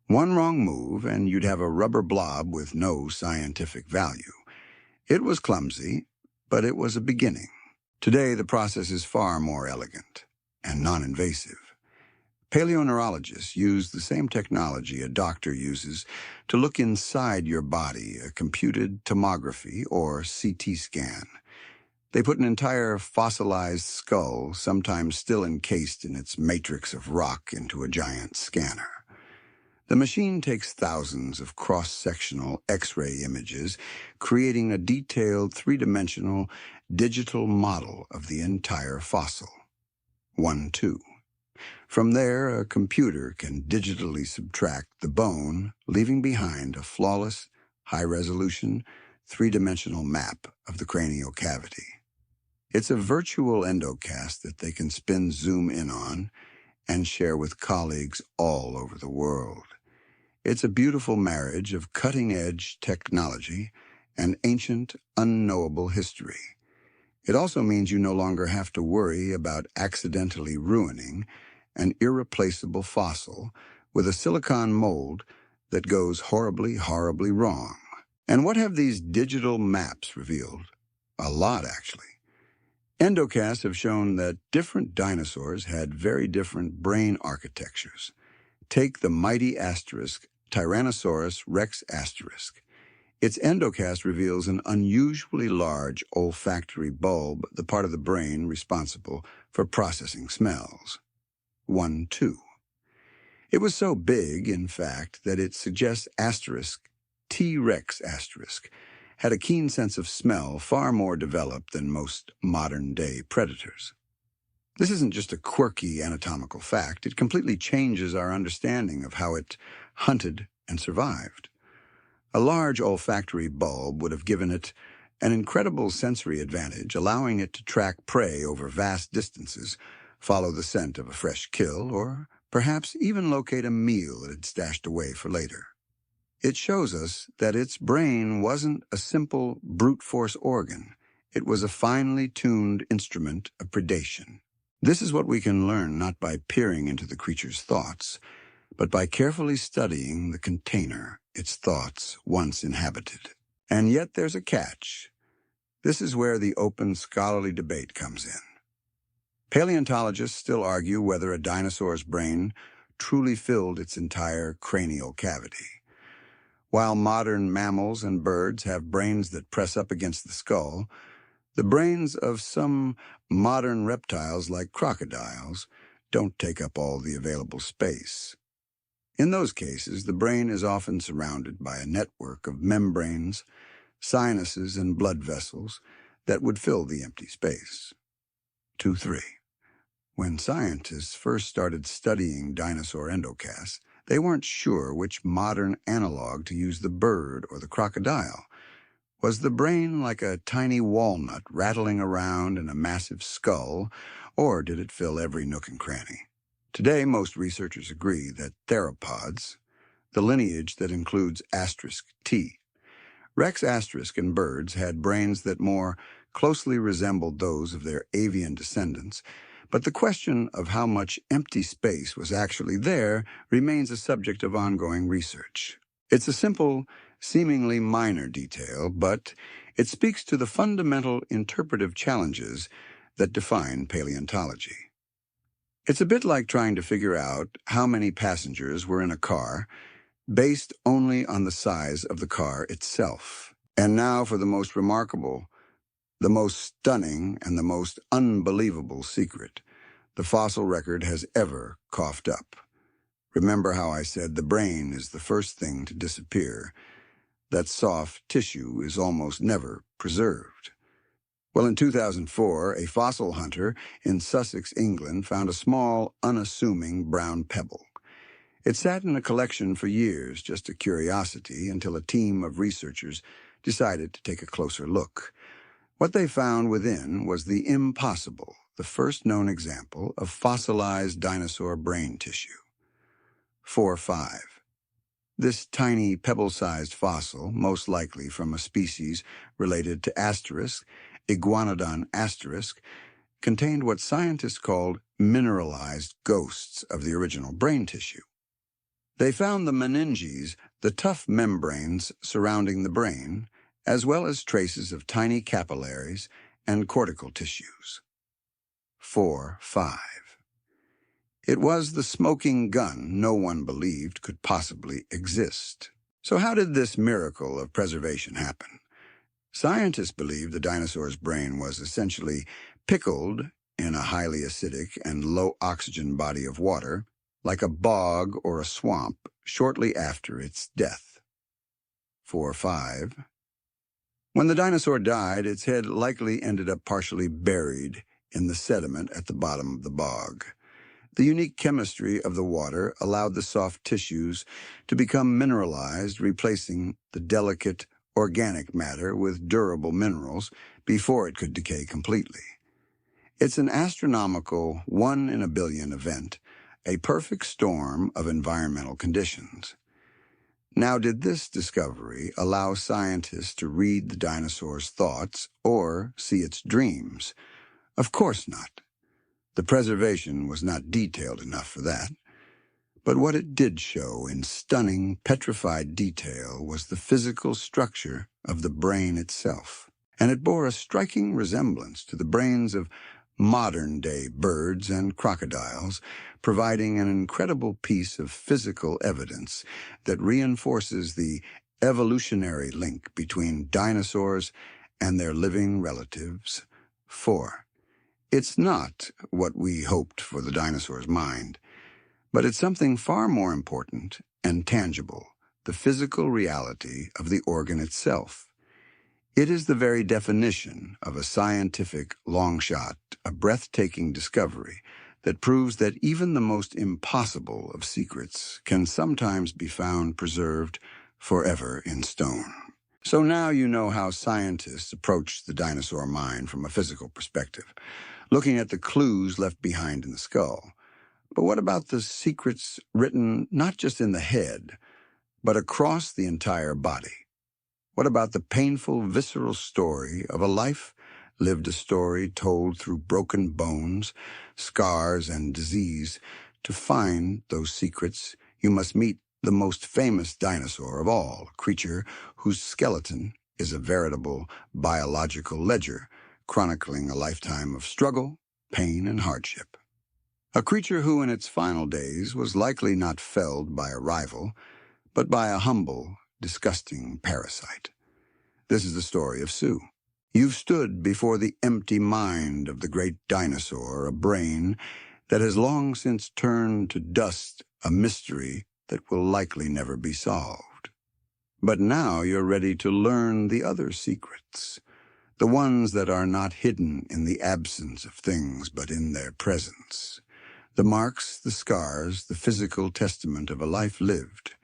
One wrong move and you'd have a rubber blob with no scientific value. It was clumsy, but it was a beginning. Today, the process is far more elegant and non-invasive. Paleoneurologists use the same technology a doctor uses to look inside your body, a computed tomography or CT scan. They put an entire fossilized skull, sometimes still encased in its matrix of rock, into a giant scanner. The machine takes thousands of cross-sectional X-ray images, creating a detailed three-dimensional digital model of the entire fossil. 1-2. From there, a computer can digitally subtract the bone, leaving behind a flawless, high-resolution, three-dimensional map of the cranial cavity. It's a virtual endocast that they can spin zoom in on and share with colleagues all over the world. It's a beautiful marriage of cutting-edge technology and ancient, unknowable history. It also means you no longer have to worry about accidentally ruining an irreplaceable fossil with a silicon mold that goes horribly, horribly wrong. And what have these digital maps revealed? A lot, actually. Endocasts have shown that different dinosaurs had very different brain architectures. Take the mighty asterisk Tyrannosaurus rex asterisk. Its endocast reveals an unusually large olfactory bulb, the part of the brain responsible for processing smells. 1-2. It was so big, in fact, that it suggests asterisk T-Rex asterisk had a keen sense of smell far more developed than most modern-day predators. This isn't just a quirky anatomical fact. It completely changes our understanding of how it hunted and survived. A large olfactory bulb would have given it an incredible sensory advantage, allowing it to track prey over vast distances, follow the scent of a fresh kill, or perhaps even locate a meal it had stashed away for later. It shows us that its brain wasn't a simple brute force organ. It was a finely tuned instrument of predation. This is what we can learn not by peering into the creature's thoughts, but by carefully studying the container its thoughts once inhabited. And yet there's a catch. This is where the open scholarly debate comes in. Paleontologists still argue whether a dinosaur's brain truly filled its entire cranial cavity. While modern mammals and birds have brains that press up against the skull, the brains of some modern reptiles, like crocodiles, don't take up all the available space. In those cases, the brain is often surrounded by a network of membranes, sinuses, and blood vessels that would fill the empty space. 2-3. When scientists first started studying dinosaur endocasts, they weren't sure which modern analog to use, the bird or the crocodile. Was the brain like a tiny walnut rattling around in a massive skull, or did it fill every nook and cranny? Today, most researchers agree that theropods, the lineage that includes asterisk T, Rex asterisk in birds had brains that more closely resembled those of their avian descendants, but the question of how much empty space was actually there remains a subject of ongoing research. It's a simple, seemingly minor detail, but it speaks to the fundamental interpretive challenges that define paleontology. It's a bit like trying to figure out how many passengers were in a car based only on the size of the car itself. And now for the most remarkable, the most stunning, and the most unbelievable secret the fossil record has ever coughed up. Remember how I said the brain is the first thing to disappear, that soft tissue is almost never preserved. Well, in 2004, a fossil hunter in Sussex, England, found a small, unassuming brown pebble. It sat in a collection for years, just a curiosity, until a team of researchers decided to take a closer look. What they found within was the impossible, the first known example of fossilized dinosaur brain tissue. 4.5. This tiny pebble-sized fossil, most likely from a species related to asterisk, Iguanodon asterisk, contained what scientists called mineralized ghosts of the original brain tissue. They found the meninges, the tough membranes surrounding the brain, as well as traces of tiny capillaries and cortical tissues. 4.5. It was the smoking gun no one believed could possibly exist. So how did this miracle of preservation happen? Scientists believe the dinosaur's brain was essentially pickled in a highly acidic and low-oxygen body of water, like a bog or a swamp, shortly after its death. 4.5. When the dinosaur died, its head likely ended up partially buried in the sediment at the bottom of the bog. The unique chemistry of the water allowed the soft tissues to become mineralized, replacing the delicate organic matter with durable minerals before it could decay completely. It's an astronomical 1 in a billion event, a perfect storm of environmental conditions. Now, did this discovery allow scientists to read the dinosaur's thoughts or see its dreams? Of course not. The preservation was not detailed enough for that. But what it did show in stunning, petrified detail was the physical structure of the brain itself. And it bore a striking resemblance to the brains of modern-day birds and crocodiles, providing an incredible piece of physical evidence that reinforces the evolutionary link between dinosaurs and their living relatives. 4. It's not what we hoped for the dinosaur's mind, but it's something far more important and tangible, the physical reality of the organ itself. It is the very definition of a scientific long shot, a breathtaking discovery that proves that even the most impossible of secrets can sometimes be found preserved forever in stone. So now you know how scientists approach the dinosaur mind from a physical perspective, looking at the clues left behind in the skull. But what about the secrets written not just in the head, but across the entire body? What about the painful, visceral story of a life lived, a story told through broken bones, scars, and disease? To find those secrets, you must meet the most famous dinosaur of all, a creature whose skeleton is a veritable biological ledger, chronicling a lifetime of struggle, pain, and hardship. A creature who in its final days was likely not felled by a rival, but by a humble, disgusting parasite. This is the story of Sue. You've stood before the empty mind of the great dinosaur, a brain that has long since turned to dust, a mystery that will likely never be solved. But now you're ready to learn the other secrets, the ones that are not hidden in the absence of things but in their presence. The marks, the scars, the physical testament of a life lived.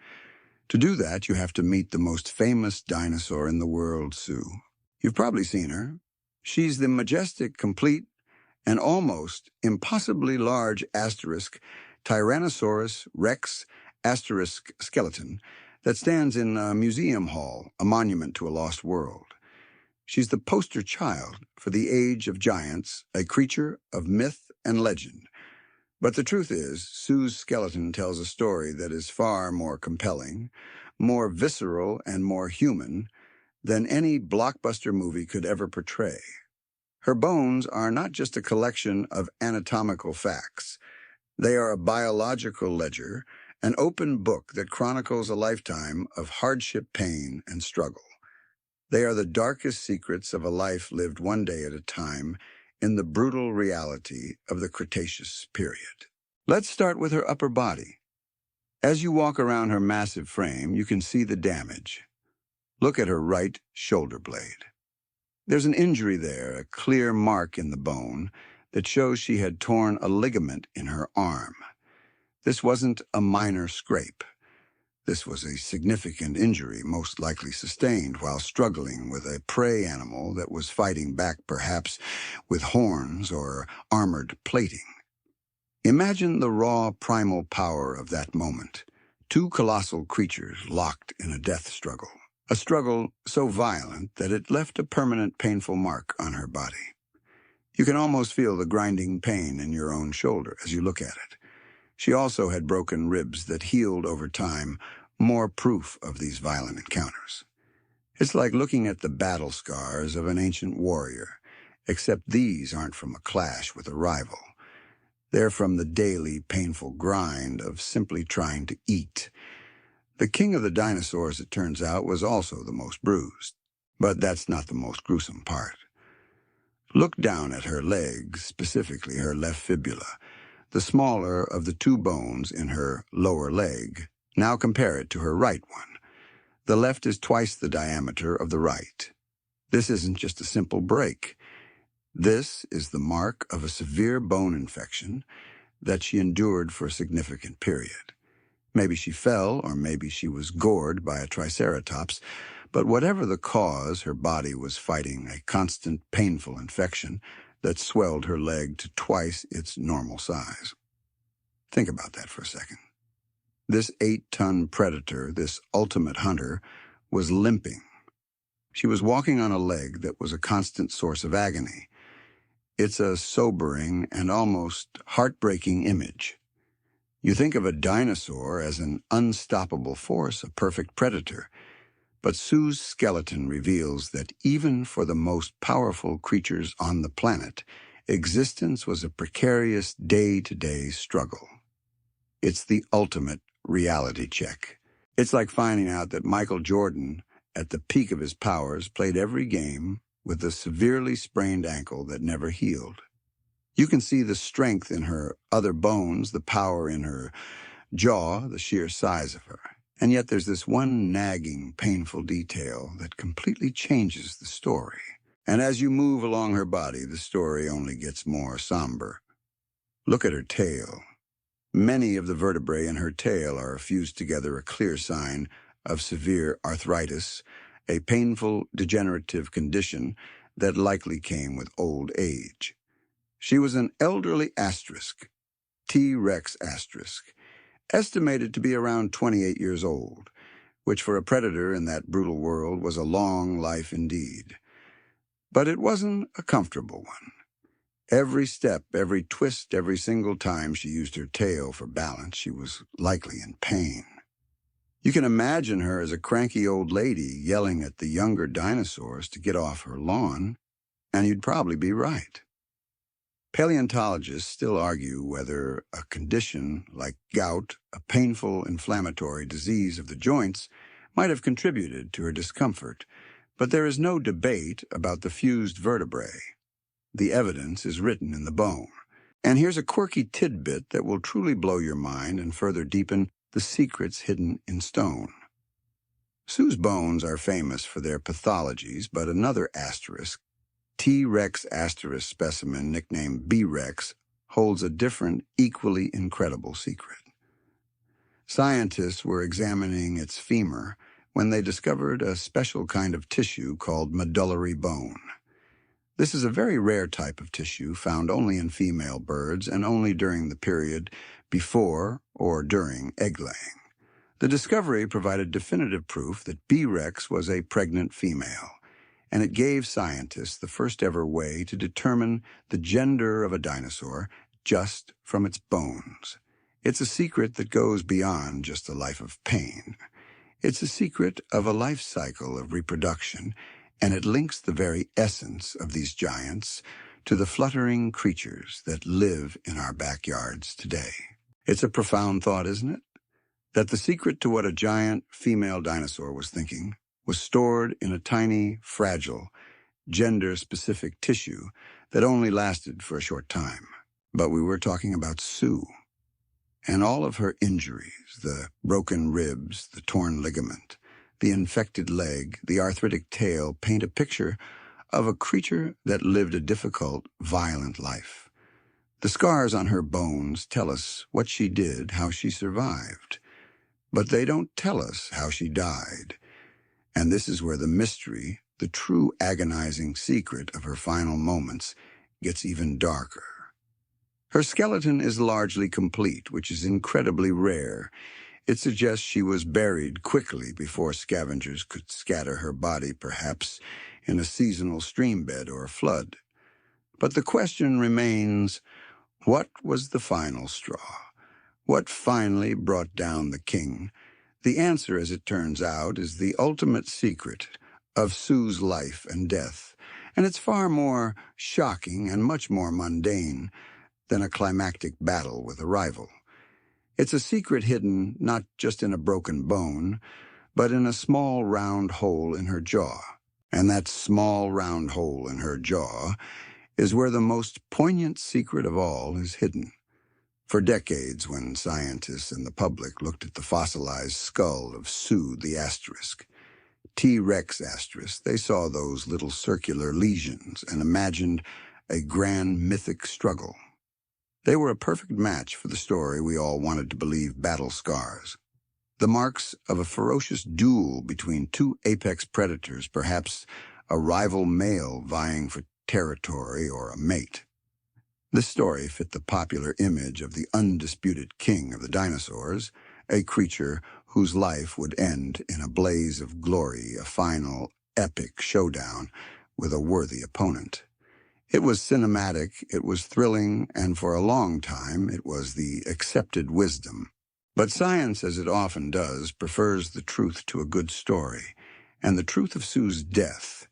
To do that, you have to meet the most famous dinosaur in the world, Sue. You've probably seen her. She's the majestic, complete, and almost impossibly large asterisk Tyrannosaurus rex asterisk skeleton that stands in a museum hall, a monument to a lost world. She's the poster child for the age of giants, a creature of myth and legend. But the truth is, Sue's skeleton tells a story that is far more compelling, more visceral, and more human than any blockbuster movie could ever portray. Her bones are not just a collection of anatomical facts. They are a biological ledger, an open book that chronicles a lifetime of hardship, pain, and struggle. They are the darkest secrets of a life lived one day at a time in the brutal reality of the Cretaceous period. Let's start with her upper body. As you walk around her massive frame, you can see the damage. Look at her right shoulder blade. There's an injury there, a clear mark in the bone that shows she had torn a ligament in her arm. This wasn't a minor scrape. This was a significant injury, most likely sustained while struggling with a prey animal that was fighting back, perhaps with horns or armored plating. Imagine the raw primal power of that moment. Two colossal creatures locked in a death struggle. A struggle so violent that it left a permanent painful mark on her body. You can almost feel the grinding pain in your own shoulder as you look at it. She also had broken ribs that healed over time, more proof of these violent encounters. It's like looking at the battle scars of an ancient warrior, except these aren't from a clash with a rival. They're from the daily, painful grind of simply trying to eat. The king of the dinosaurs, it turns out, was also the most bruised. But that's not the most gruesome part. Look down at her legs, specifically her left fibula, the smaller of the two bones in her lower leg. Now compare it to her right one. The left is twice the diameter of the right. This isn't just a simple break. This is the mark of a severe bone infection that she endured for a significant period. Maybe she fell, or maybe she was gored by a triceratops, but whatever the cause, her body was fighting a constant, painful infection that swelled her leg to twice its normal size. Think about that for a second. This 8-ton predator, this ultimate hunter, was limping. She was walking on a leg that was a constant source of agony. It's a sobering and almost heartbreaking image. You think of a dinosaur as an unstoppable force, a perfect predator. But Sue's skeleton reveals that even for the most powerful creatures on the planet, existence was a precarious day-to-day struggle. It's the ultimate reality check. It's like finding out that Michael Jordan, at the peak of his powers, played every game with a severely sprained ankle that never healed. You can see the strength in her other bones, the power in her jaw, the sheer size of her. And yet there's this one nagging, painful detail that completely changes the story. And as you move along her body, the story only gets more somber. Look at her tail. Many of the vertebrae in her tail are fused together, a clear sign of severe arthritis, a painful degenerative condition that likely came with old age. She was an elderly asterisk, T-Rex asterisk, estimated to be around 28 years old, which for a predator in that brutal world was a long life indeed. But it wasn't a comfortable one. Every step, every twist, every single time she used her tail for balance, she was likely in pain. You can imagine her as a cranky old lady yelling at the younger dinosaurs to get off her lawn, and you'd probably be right. Paleontologists still argue whether a condition like gout, a painful inflammatory disease of the joints, might have contributed to her discomfort, but there is no debate about the fused vertebrae. The evidence is written in the bone. And here's a quirky tidbit that will truly blow your mind and further deepen the secrets hidden in stone. Sue's bones are famous for their pathologies, but another asterisk, T-Rex asterisk specimen, nicknamed B-Rex, holds a different, equally incredible secret. Scientists were examining its femur when they discovered a special kind of tissue called medullary bone. This is a very rare type of tissue found only in female birds and only during the period before or during egg-laying. The discovery provided definitive proof that B. rex was a pregnant female, and it gave scientists the first ever way to determine the gender of a dinosaur just from its bones. It's a secret that goes beyond just a life of pain. It's a secret of a life cycle of reproduction, and it links the very essence of these giants to the fluttering creatures that live in our backyards today. It's a profound thought, isn't it? That the secret to what a giant female dinosaur was thinking was stored in a tiny, fragile, gender-specific tissue that only lasted for a short time. But we were talking about Sue. And all of her injuries, the broken ribs, the torn ligament, the infected leg, the arthritic tail, paint a picture of a creature that lived a difficult, violent life. The scars on her bones tell us what she did, how she survived. But they don't tell us how she died. And this is where the mystery, the true agonizing secret of her final moments, gets even darker. Her skeleton is largely complete, which is incredibly rare. It suggests she was buried quickly before scavengers could scatter her body, perhaps in a seasonal stream bed or a flood. But the question remains, what was the final straw? What finally brought down the king? The answer, as it turns out, is the ultimate secret of Sue's life and death, and it's far more shocking and much more mundane than a climactic battle with a rival. It's a secret hidden not just in a broken bone, but in a small round hole in her jaw. And that small round hole in her jaw is where the most poignant secret of all is hidden. For decades, when scientists and the public looked at the fossilized skull of Sue the asterisk, T-Rex asterisk, they saw those little circular lesions and imagined a grand mythic struggle. They were a perfect match for the story we all wanted to believe battle scars. The marks of a ferocious duel between two apex predators, perhaps a rival male vying for territory or a mate. This story fit the popular image of the undisputed king of the dinosaurs, a creature whose life would end in a blaze of glory, a final, epic showdown with a worthy opponent. It was cinematic, it was thrilling, and for a long time it was the accepted wisdom. But science, as it often does, prefers the truth to a good story, and the truth of Sue's death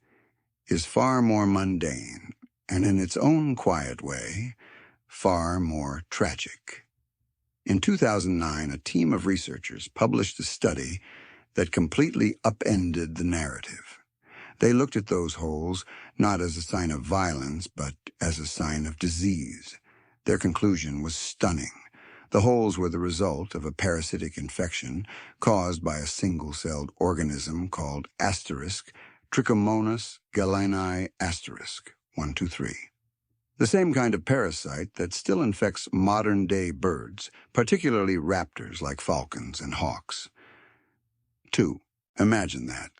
is far more mundane, and in its own quiet way, far more tragic. In 2009, a team of researchers published a study that completely upended the narrative. They looked at those holes not as a sign of violence, but as a sign of disease. Their conclusion was stunning. The holes were the result of a parasitic infection caused by a single-celled organism called asterisk Trichomonas gallini asterisk 123. The same kind of parasite that still infects modern-day birds, particularly raptors like falcons and hawks. 2. Imagine that.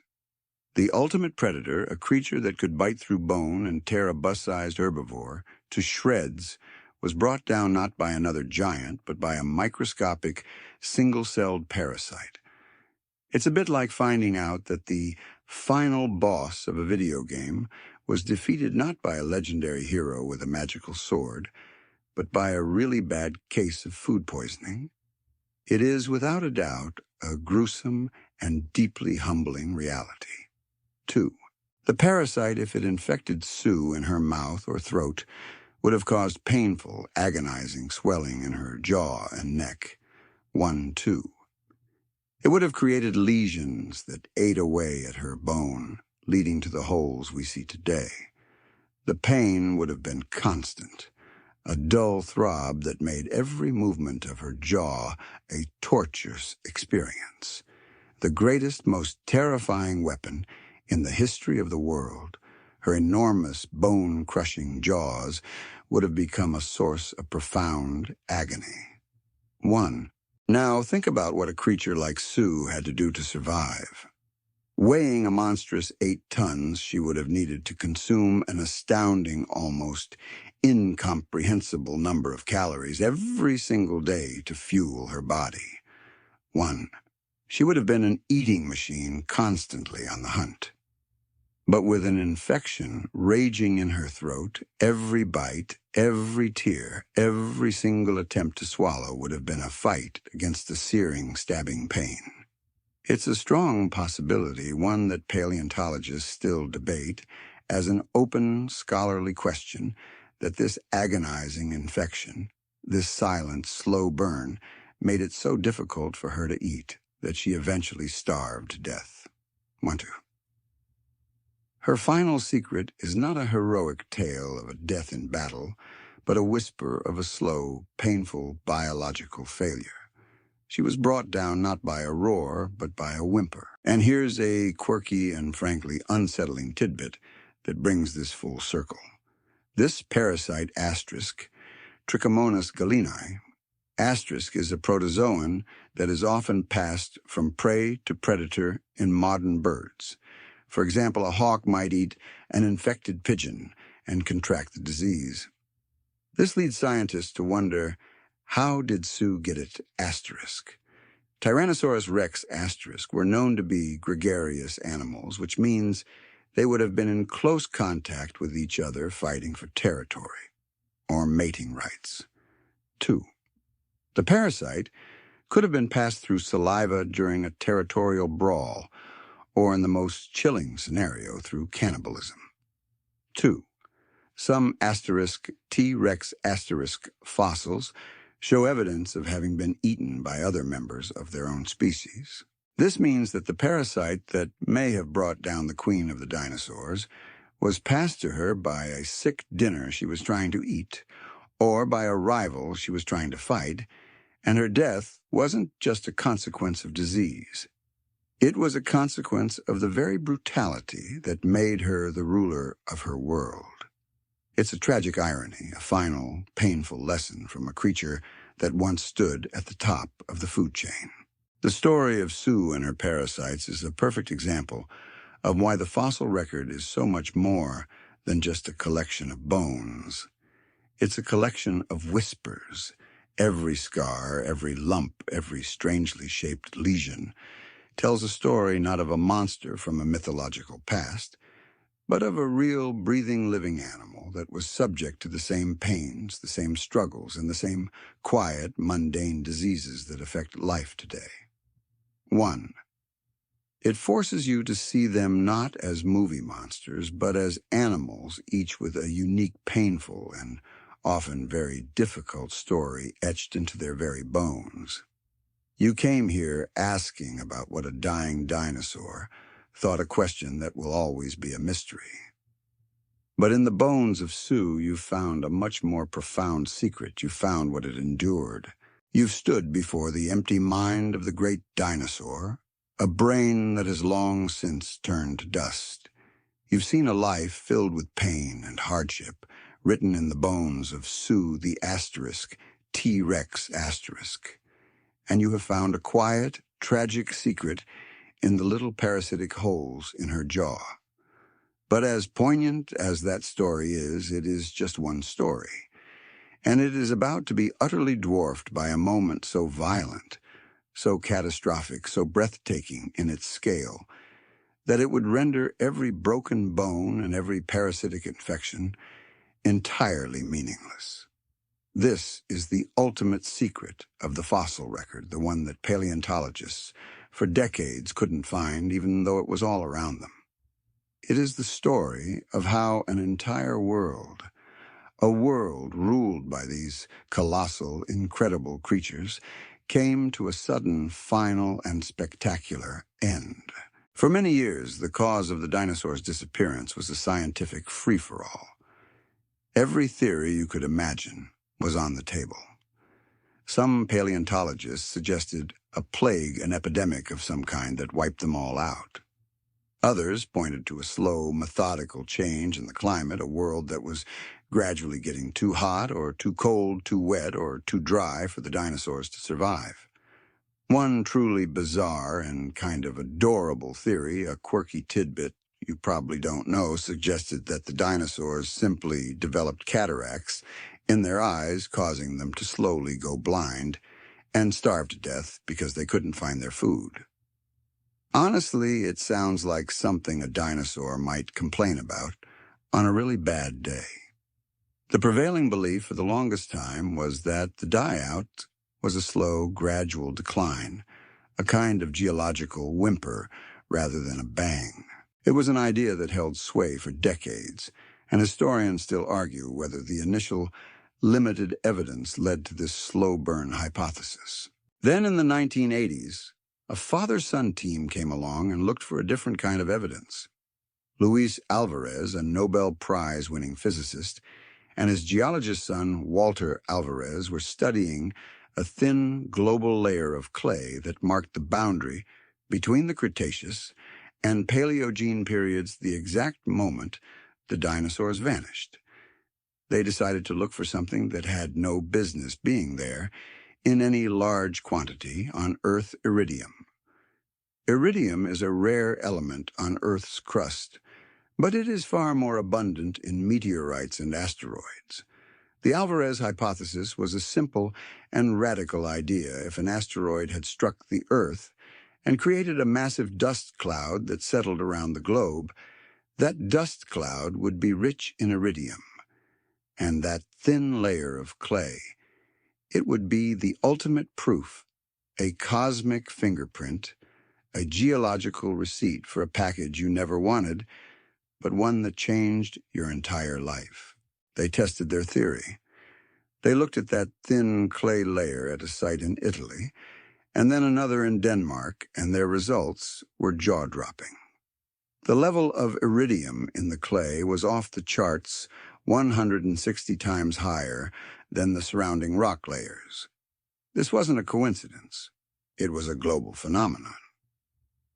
The ultimate predator, a creature that could bite through bone and tear a bus-sized herbivore to shreds, was brought down not by another giant, but by a microscopic, single-celled parasite. It's a bit like finding out that the final boss of a video game was defeated not by a legendary hero with a magical sword, but by a really bad case of food poisoning. It is, without a doubt, a gruesome and deeply humbling reality. 2. The parasite, if it infected Sue in her mouth or throat, would have caused painful, agonizing swelling in her jaw and neck. 1-2. It would have created lesions that ate away at her bone, leading to the holes we see today. The pain would have been constant, a dull throb that made every movement of her jaw a torturous experience. The greatest, most terrifying weapon in the history of the world, her enormous bone-crushing jaws would have become a source of profound agony. 1. Now think about what a creature like Sue had to do to survive. Weighing a monstrous 8 tons, she would have needed to consume an astounding, almost incomprehensible number of calories every single day to fuel her body. 1. She would have been an eating machine constantly on the hunt. But with an infection raging in her throat, every bite, every tear, every single attempt to swallow would have been a fight against the searing, stabbing pain. It's a strong possibility, one that paleontologists still debate, as an open, scholarly question, that this agonizing infection, this silent, slow burn, made it so difficult for her to eat that she eventually starved to death. 1-2. Her final secret is not a heroic tale of a death in battle, but a whisper of a slow, painful biological failure. She was brought down not by a roar, but by a whimper. And here's a quirky and frankly unsettling tidbit that brings this full circle. This parasite asterisk, Trichomonas galeni, asterisk is a protozoan that is often passed from prey to predator in modern birds. For example, a hawk might eat an infected pigeon and contract the disease. This leads scientists to wonder, how did Sue get it asterisk? Tyrannosaurus rex asterisk were known to be gregarious animals, which means they would have been in close contact with each other fighting for territory or mating rights. 2. The parasite could have been passed through saliva during a territorial brawl, or in the most chilling scenario, through cannibalism. 2. Some asterisk T. rex asterisk fossils show evidence of having been eaten by other members of their own species. This means that the parasite that may have brought down the queen of the dinosaurs was passed to her by a sick dinner she was trying to eat, or by a rival she was trying to fight, and her death wasn't just a consequence of disease. It was a consequence of the very brutality that made her the ruler of her world. It's a tragic irony, a final, painful lesson from a creature that once stood at the top of the food chain. The story of Sue and her parasites is a perfect example of why the fossil record is so much more than just a collection of bones. It's a collection of whispers. Every scar, every lump, every strangely shaped lesion tells a story not of a monster from a mythological past, but of a real, breathing, living animal that was subject to the same pains, the same struggles, and the same quiet, mundane diseases that affect life today. 1. It forces you to see them not as movie monsters, but as animals, each with a unique, painful, and often very difficult story etched into their very bones. You came here asking about what a dying dinosaur thought, a question that will always be a mystery. But in the bones of Sue, you found a much more profound secret. You found what it endured. You've stood before the empty mind of the great dinosaur, a brain that has long since turned to dust. You've seen a life filled with pain and hardship, written in the bones of Sue the asterisk, T. rex asterisk. And you have found a quiet, tragic secret in the little parasitic holes in her jaw. But as poignant as that story is, it is just one story. And it is about to be utterly dwarfed by a moment so violent, so catastrophic, so breathtaking in its scale, that it would render every broken bone and every parasitic infection entirely meaningless. This is the ultimate secret of the fossil record, the one that paleontologists for decades couldn't find, even though it was all around them. It is the story of how an entire world, a world ruled by these colossal, incredible creatures, came to a sudden, final, and spectacular end. For many years, the cause of the dinosaurs' disappearance was a scientific free-for-all. Every theory you could imagine was on the table. Some paleontologists suggested a plague, an epidemic of some kind that wiped them all out. Others pointed to a slow, methodical change in the climate, a world that was gradually getting too hot or too cold, too wet or too dry for the dinosaurs to survive. One truly bizarre and kind of adorable theory, a quirky tidbit you probably don't know, suggested that the dinosaurs simply developed cataracts in their eyes, causing them to slowly go blind and starve to death because they couldn't find their food. Honestly, it sounds like something a dinosaur might complain about on a really bad day. The prevailing belief for the longest time was that the die-out was a slow, gradual decline, a kind of geological whimper rather than a bang. It was an idea that held sway for decades, and historians still argue whether the initial limited evidence led to this slow burn hypothesis. Then in the 1980s, a father-son team came along and looked for a different kind of evidence. Luis Alvarez, a Nobel Prize-winning physicist, and his geologist son, Walter Alvarez, were studying a thin global layer of clay that marked the boundary between the Cretaceous and Paleogene periods, the exact moment the dinosaurs vanished. They decided to look for something that had no business being there in any large quantity on Earth iridium. Iridium is a rare element on Earth's crust, but it is far more abundant in meteorites and asteroids. The Alvarez hypothesis was a simple and radical idea. If an asteroid had struck the Earth and created a massive dust cloud that settled around the globe, that dust cloud would be rich in iridium. And that thin layer of clay, it would be the ultimate proof, a cosmic fingerprint, a geological receipt for a package you never wanted, but one that changed your entire life. They tested their theory. They looked at that thin clay layer at a site in Italy, and then another in Denmark, and their results were jaw-dropping. The level of iridium in the clay was off the charts 160 times higher than the surrounding rock layers. This wasn't a coincidence. It was a global phenomenon.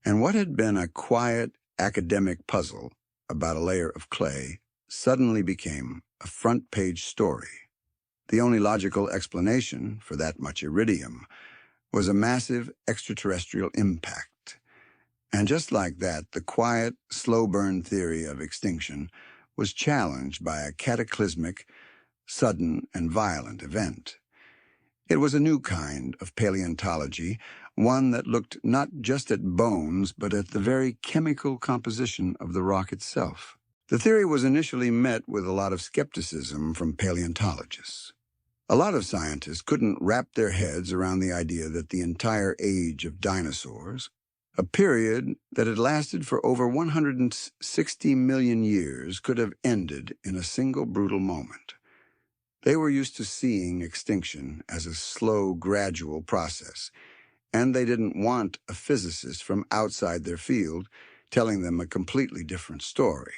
And what had been a quiet academic puzzle about a layer of clay suddenly became a front-page story. The only logical explanation for that much iridium was a massive extraterrestrial impact. And just like that, the quiet, slow-burn theory of extinction was challenged by a cataclysmic, sudden, and violent event. It was a new kind of paleontology, one that looked not just at bones, but at the very chemical composition of the rock itself. The theory was initially met with a lot of skepticism from paleontologists. A lot of scientists couldn't wrap their heads around the idea that the entire age of dinosaurs, a period that had lasted for over 160 million years, could have ended in a single brutal moment. They were used to seeing extinction as a slow, gradual process, and they didn't want a physicist from outside their field telling them a completely different story.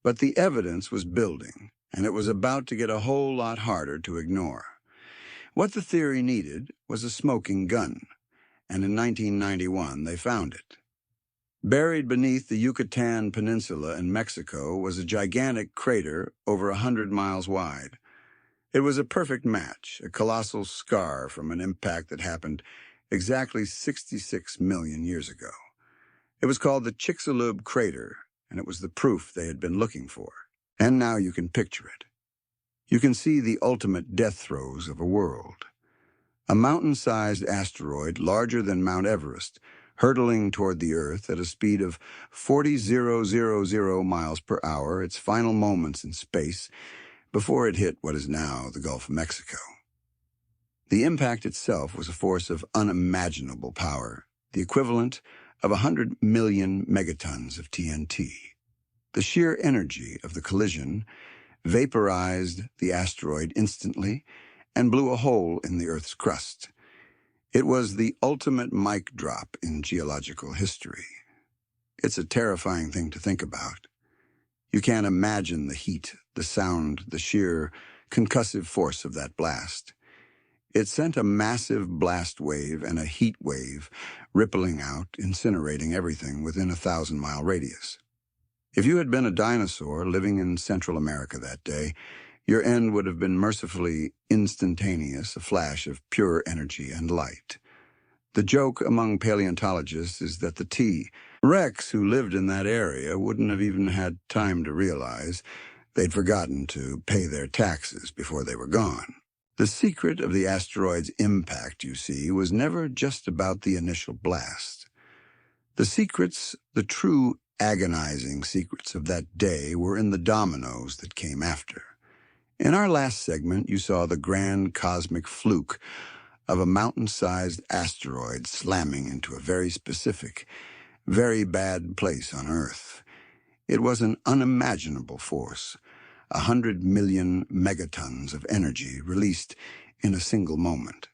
But the evidence was building, and it was about to get a whole lot harder to ignore. What the theory needed was a smoking gun, and in 1991 they found it. Buried beneath the Yucatan Peninsula in Mexico was a gigantic crater over 100 miles wide. It was a perfect match, a colossal scar from an impact that happened exactly 66 million years ago. It was called the Chicxulub crater, and it was the proof they had been looking for. And now you can picture it. You can see the ultimate death throes of a world. A mountain-sized asteroid larger than Mount Everest, hurtling toward the Earth at a speed of 40,000 miles per hour, its final moments in space, before it hit what is now the Gulf of Mexico. The impact itself was a force of unimaginable power, the equivalent of 100 million megatons of TNT. The sheer energy of the collision vaporized the asteroid instantly and blew a hole in the Earth's crust. It was the ultimate mic drop in geological history. It's a terrifying thing to think about. You can't imagine the heat, the sound, the sheer concussive force of that blast. It sent a massive blast wave and a heat wave rippling out, incinerating everything within a 1,000-mile radius. If you had been a dinosaur living in Central America that day, your end would have been mercifully instantaneous, a flash of pure energy and light. The joke among paleontologists is that the T-Rex who lived in that area wouldn't have even had time to realize they'd forgotten to pay their taxes before they were gone. The secret of the asteroid's impact, you see, was never just about the initial blast. The secrets, the true agonizing secrets of that day, were in the dominoes that came after. In our last segment, you saw the grand cosmic fluke of a mountain-sized asteroid slamming into a very specific, very bad place on Earth. It was an unimaginable force, 100 million megatons of energy released in a single moment.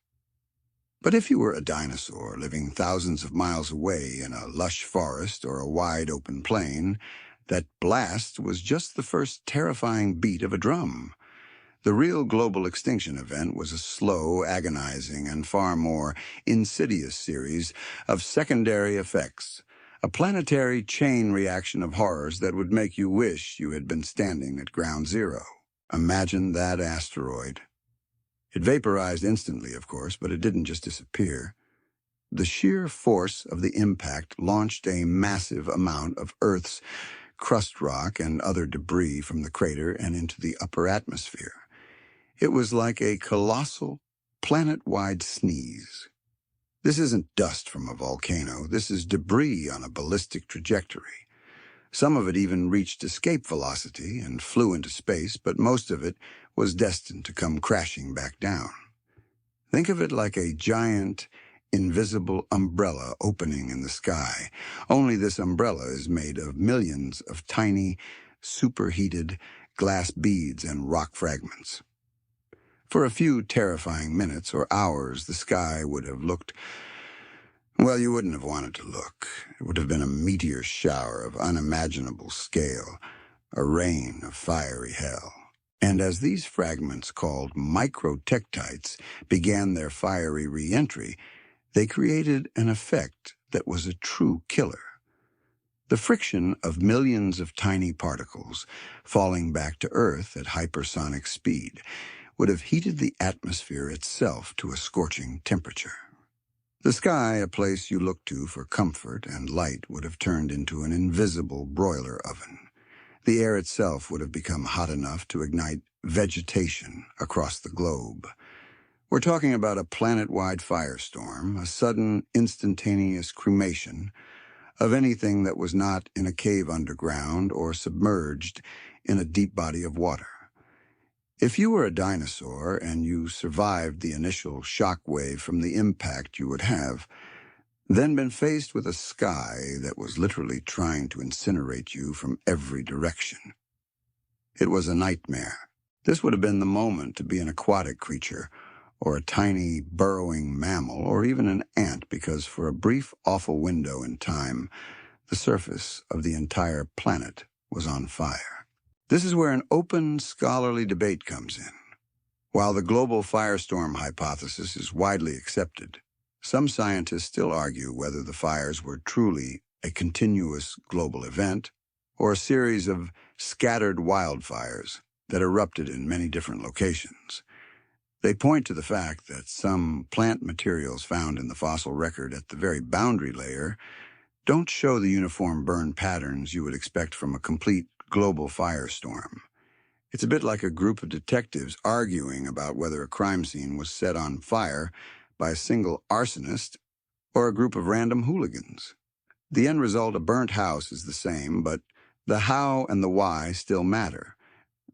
But if you were a dinosaur living thousands of miles away in a lush forest or a wide open plain, that blast was just the first terrifying beat of a drum. The real global extinction event was a slow, agonizing, and far more insidious series of secondary effects, a planetary chain reaction of horrors that would make you wish you had been standing at ground zero. Imagine that asteroid. It vaporized instantly, of course, but it didn't just disappear. The sheer force of the impact launched a massive amount of Earth's crust rock and other debris from the crater and into the upper atmosphere. It was like a colossal, planet-wide sneeze. This isn't dust from a volcano. This is debris on a ballistic trajectory. Some of it even reached escape velocity and flew into space, but most of it was destined to come crashing back down. Think of it like a giant, invisible umbrella opening in the sky, only this umbrella is made of millions of tiny, superheated glass beads and rock fragments. For a few terrifying minutes or hours, the sky would have looked, well, you wouldn't have wanted to look. It would have been a meteor shower of unimaginable scale, a rain of fiery hell. And as these fragments, called microtectites, began their fiery re-entry, they created an effect that was a true killer. The friction of millions of tiny particles falling back to Earth at hypersonic speed would have heated the atmosphere itself to a scorching temperature. The sky, a place you look to for comfort and light, would have turned into an invisible broiler oven. The air itself would have become hot enough to ignite vegetation across the globe. We're talking about a planet-wide firestorm, a sudden, instantaneous cremation of anything that was not in a cave underground or submerged in a deep body of water. If you were a dinosaur and you survived the initial shock wave from the impact, you would have then been faced with a sky that was literally trying to incinerate you from every direction. It was a nightmare. This would have been the moment to be an aquatic creature, or a tiny, burrowing mammal, or even an ant, because for a brief, awful window in time, the surface of the entire planet was on fire. This is where an open, scholarly debate comes in. While the global firestorm hypothesis is widely accepted, some scientists still argue whether the fires were truly a continuous global event or a series of scattered wildfires that erupted in many different locations. They point to the fact that some plant materials found in the fossil record at the very boundary layer don't show the uniform burn patterns you would expect from a complete global firestorm. It's a bit like a group of detectives arguing about whether a crime scene was set on fire by a single arsonist or a group of random hooligans. The end result, a burnt house, is the same, but the how and the why still matter.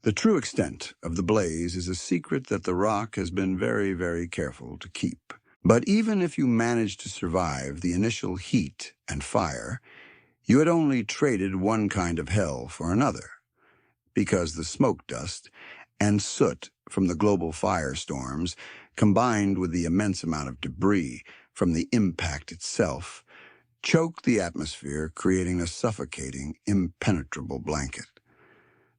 The true extent of the blaze is a secret that the rock has been very, very careful to keep. But even if you managed to survive the initial heat and fire, you had only traded one kind of hell for another, because the smoke dust and soot from the global firestorms, combined with the immense amount of debris from the impact itself, choked the atmosphere, creating a suffocating, impenetrable blanket.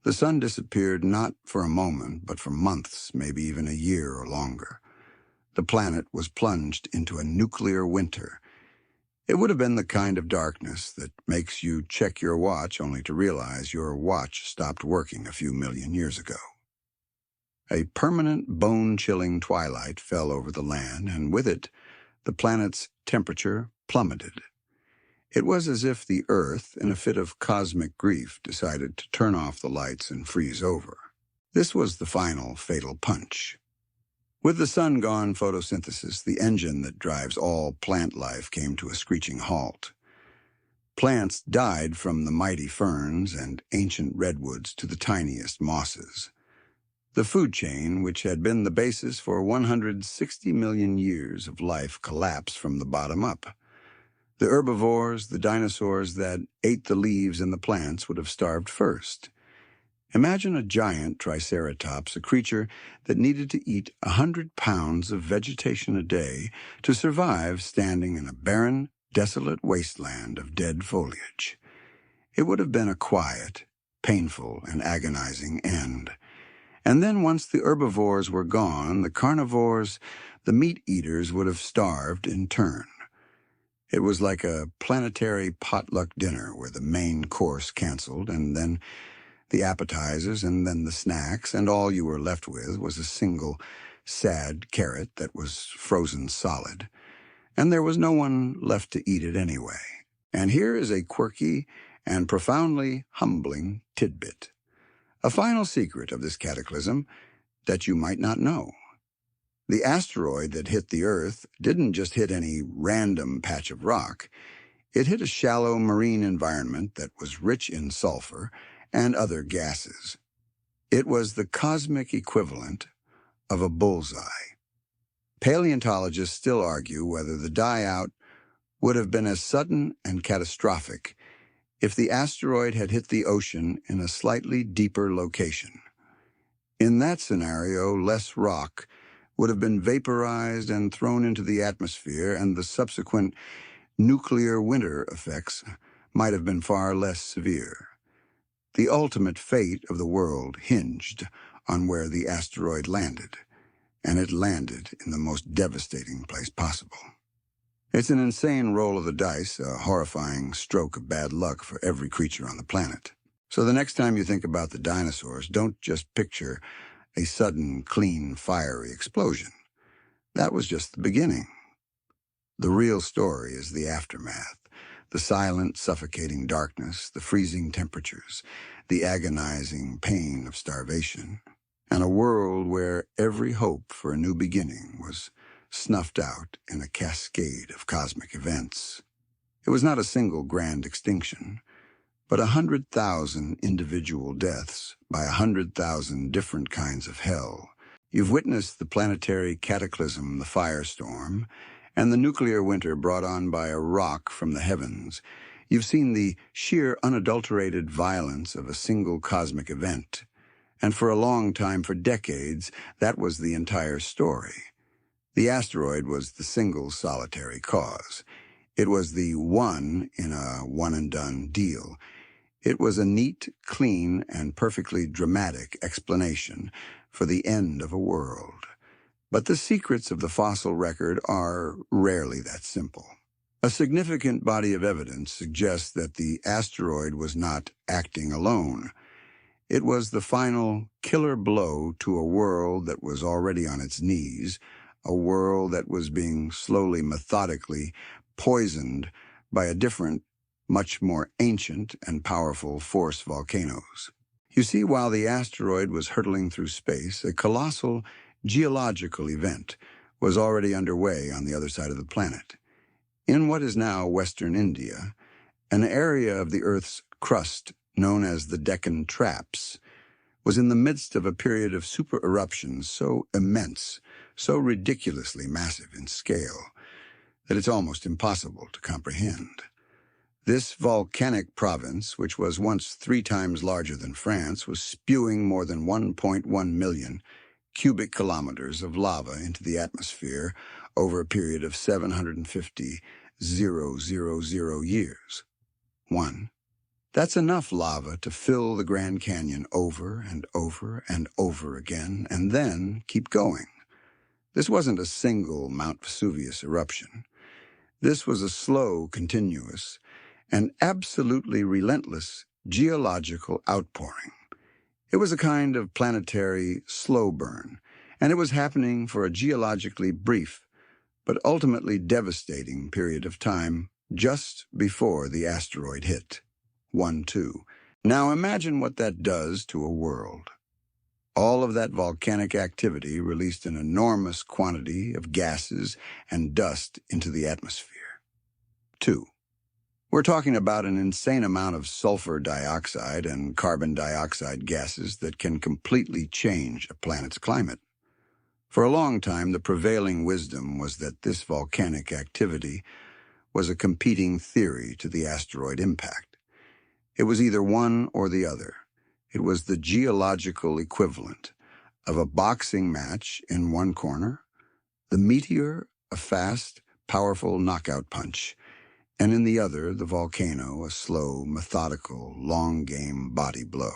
The sun disappeared not for a moment, but for months, maybe even a year or longer. The planet was plunged into a nuclear winter. It would have been the kind of darkness that makes you check your watch only to realize your watch stopped working a few million years ago. A permanent, bone-chilling twilight fell over the land, and with it, the planet's temperature plummeted. It was as if the Earth, in a fit of cosmic grief, decided to turn off the lights and freeze over. This was the final fatal punch. With the sun gone, photosynthesis, the engine that drives all plant life, came to a screeching halt. Plants died from the mighty ferns and ancient redwoods to the tiniest mosses. The food chain, which had been the basis for 160 million years of life, collapsed from the bottom up. The herbivores, the dinosaurs that ate the leaves and the plants, would have starved first. Imagine a giant triceratops, a creature that needed to eat 100 pounds of vegetation a day to survive, standing in a barren, desolate wasteland of dead foliage. It would have been a quiet, painful, and agonizing end. And then once the herbivores were gone, the carnivores, the meat-eaters, would have starved in turn. It was like a planetary potluck dinner where the main course canceled, and then the appetizers, and then the snacks, and all you were left with was a single sad carrot that was frozen solid. And there was no one left to eat it anyway. And here is a quirky and profoundly humbling tidbit. A final secret of this cataclysm that you might not know. The asteroid that hit the Earth didn't just hit any random patch of rock. It hit a shallow marine environment that was rich in sulfur and other gases. It was the cosmic equivalent of a bullseye. Paleontologists still argue whether the die-out would have been as sudden and catastrophic if the asteroid had hit the ocean in a slightly deeper location. In that scenario, less rock would have been vaporized and thrown into the atmosphere, and the subsequent nuclear winter effects might have been far less severe. The ultimate fate of the world hinged on where the asteroid landed, and it landed in the most devastating place possible. It's an insane roll of the dice, a horrifying stroke of bad luck for every creature on the planet. So the next time you think about the dinosaurs, don't just picture a sudden, clean, fiery explosion. That was just the beginning. The real story is the aftermath. The silent, suffocating darkness, the freezing temperatures, the agonizing pain of starvation, and a world where every hope for a new beginning was snuffed out in a cascade of cosmic events. It was not a single grand extinction, but 100,000 individual deaths by 100,000 different kinds of hell. You've witnessed the planetary cataclysm, the firestorm, and the nuclear winter brought on by a rock from the heavens. You've seen the sheer unadulterated violence of a single cosmic event. And for a long time, for decades, that was the entire story. The asteroid was the single solitary cause. It was the one in a one-and-done deal. It was a neat, clean, and perfectly dramatic explanation for the end of a world. But the secrets of the fossil record are rarely that simple. A significant body of evidence suggests that the asteroid was not acting alone. It was the final killer blow to a world that was already on its knees, a world that was being slowly, methodically poisoned by a different, much more ancient and powerful force volcanoes. You see, while the asteroid was hurtling through space, a colossal geological event was already underway on the other side of the planet. In what is now Western India, an area of the Earth's crust known as the Deccan Traps was in the midst of a period of supereruptions so immense, so ridiculously massive in scale, that it's almost impossible to comprehend. This volcanic province, which was once 3 times larger than France, was spewing more than 1.1 million cubic kilometers of lava into the atmosphere over a period of 750,000 years. 1. That's enough lava to fill the Grand Canyon over and over and over again, and then keep going. This wasn't a single Mount Vesuvius eruption. This was a slow, continuous, and absolutely relentless geological outpouring. It was a kind of planetary slow burn, and it was happening for a geologically brief but ultimately devastating period of time just before the asteroid hit. 1-2. Now imagine what that does to a world. All of that volcanic activity released an enormous quantity of gases and dust into the atmosphere. 2. We're talking about an insane amount of sulfur dioxide and carbon dioxide gases that can completely change a planet's climate. For a long time, the prevailing wisdom was that this volcanic activity was a competing theory to the asteroid impact. It was either one or the other. It was the geological equivalent of a boxing match in one corner, the meteor, a fast, powerful knockout punch, and in the other, the volcano, a slow, methodical, long-game body blow.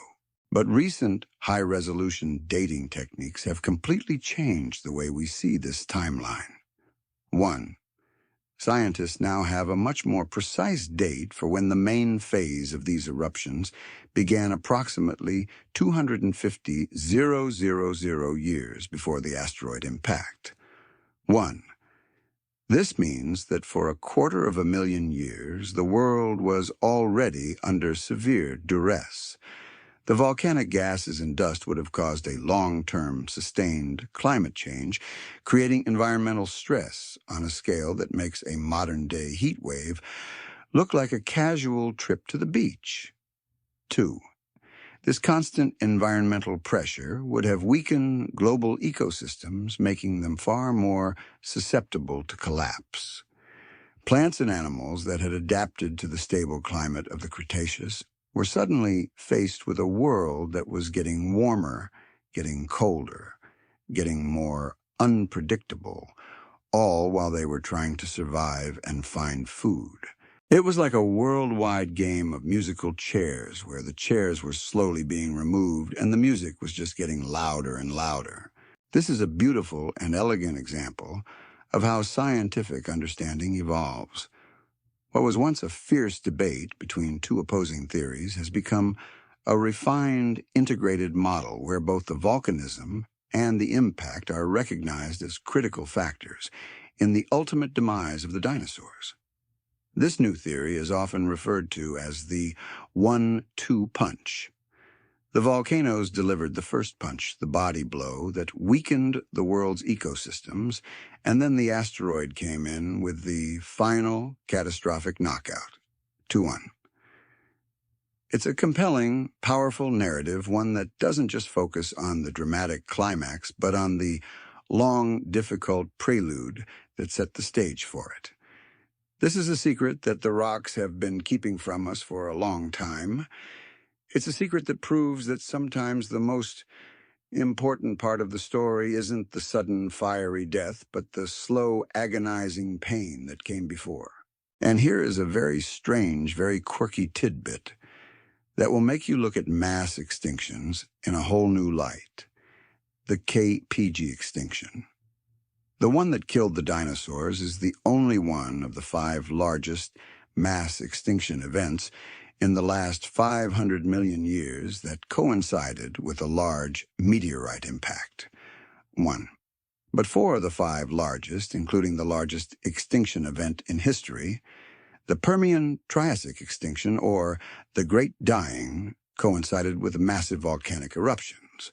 But recent high-resolution dating techniques have completely changed the way we see this timeline. 1. Scientists now have a much more precise date for when the main phase of these eruptions began approximately 250,000 years before the asteroid impact. 1. This means that for 250,000 years, the world was already under severe duress. The volcanic gases and dust would have caused a long-term, sustained climate change, creating environmental stress on a scale that makes a modern-day heat wave look like a casual trip to the beach. 2. This constant environmental pressure would have weakened global ecosystems, making them far more susceptible to collapse. Plants and animals that had adapted to the stable climate of the Cretaceous were suddenly faced with a world that was getting warmer, getting colder, getting more unpredictable, all while they were trying to survive and find food. It was like a worldwide game of musical chairs where the chairs were slowly being removed and the music was just getting louder and louder. This is a beautiful and elegant example of how scientific understanding evolves. What was once a fierce debate between two opposing theories has become a refined, integrated model where both the volcanism and the impact are recognized as critical factors in the ultimate demise of the dinosaurs. This new theory is often referred to as the 1-2 punch. The volcanoes delivered the first punch, the body blow, that weakened the world's ecosystems, and then the asteroid came in with the final catastrophic knockout, 2-1. It's a compelling, powerful narrative, one that doesn't just focus on the dramatic climax, but on the long, difficult prelude that set the stage for it. This is a secret that the rocks have been keeping from us for a long time. It's a secret that proves that sometimes the most important part of the story isn't the sudden fiery death, but the slow, agonizing pain that came before. And here is a very strange, very quirky tidbit that will make you look at mass extinctions in a whole new light. The KPG extinction. The one that killed the dinosaurs is the only one of the 5 largest mass extinction events in the last 500 million years that coincided with a large meteorite impact. 1. But 4 of the 5 largest, including the largest extinction event in history, the Permian-Triassic extinction, or the Great Dying, coincided with massive volcanic eruptions.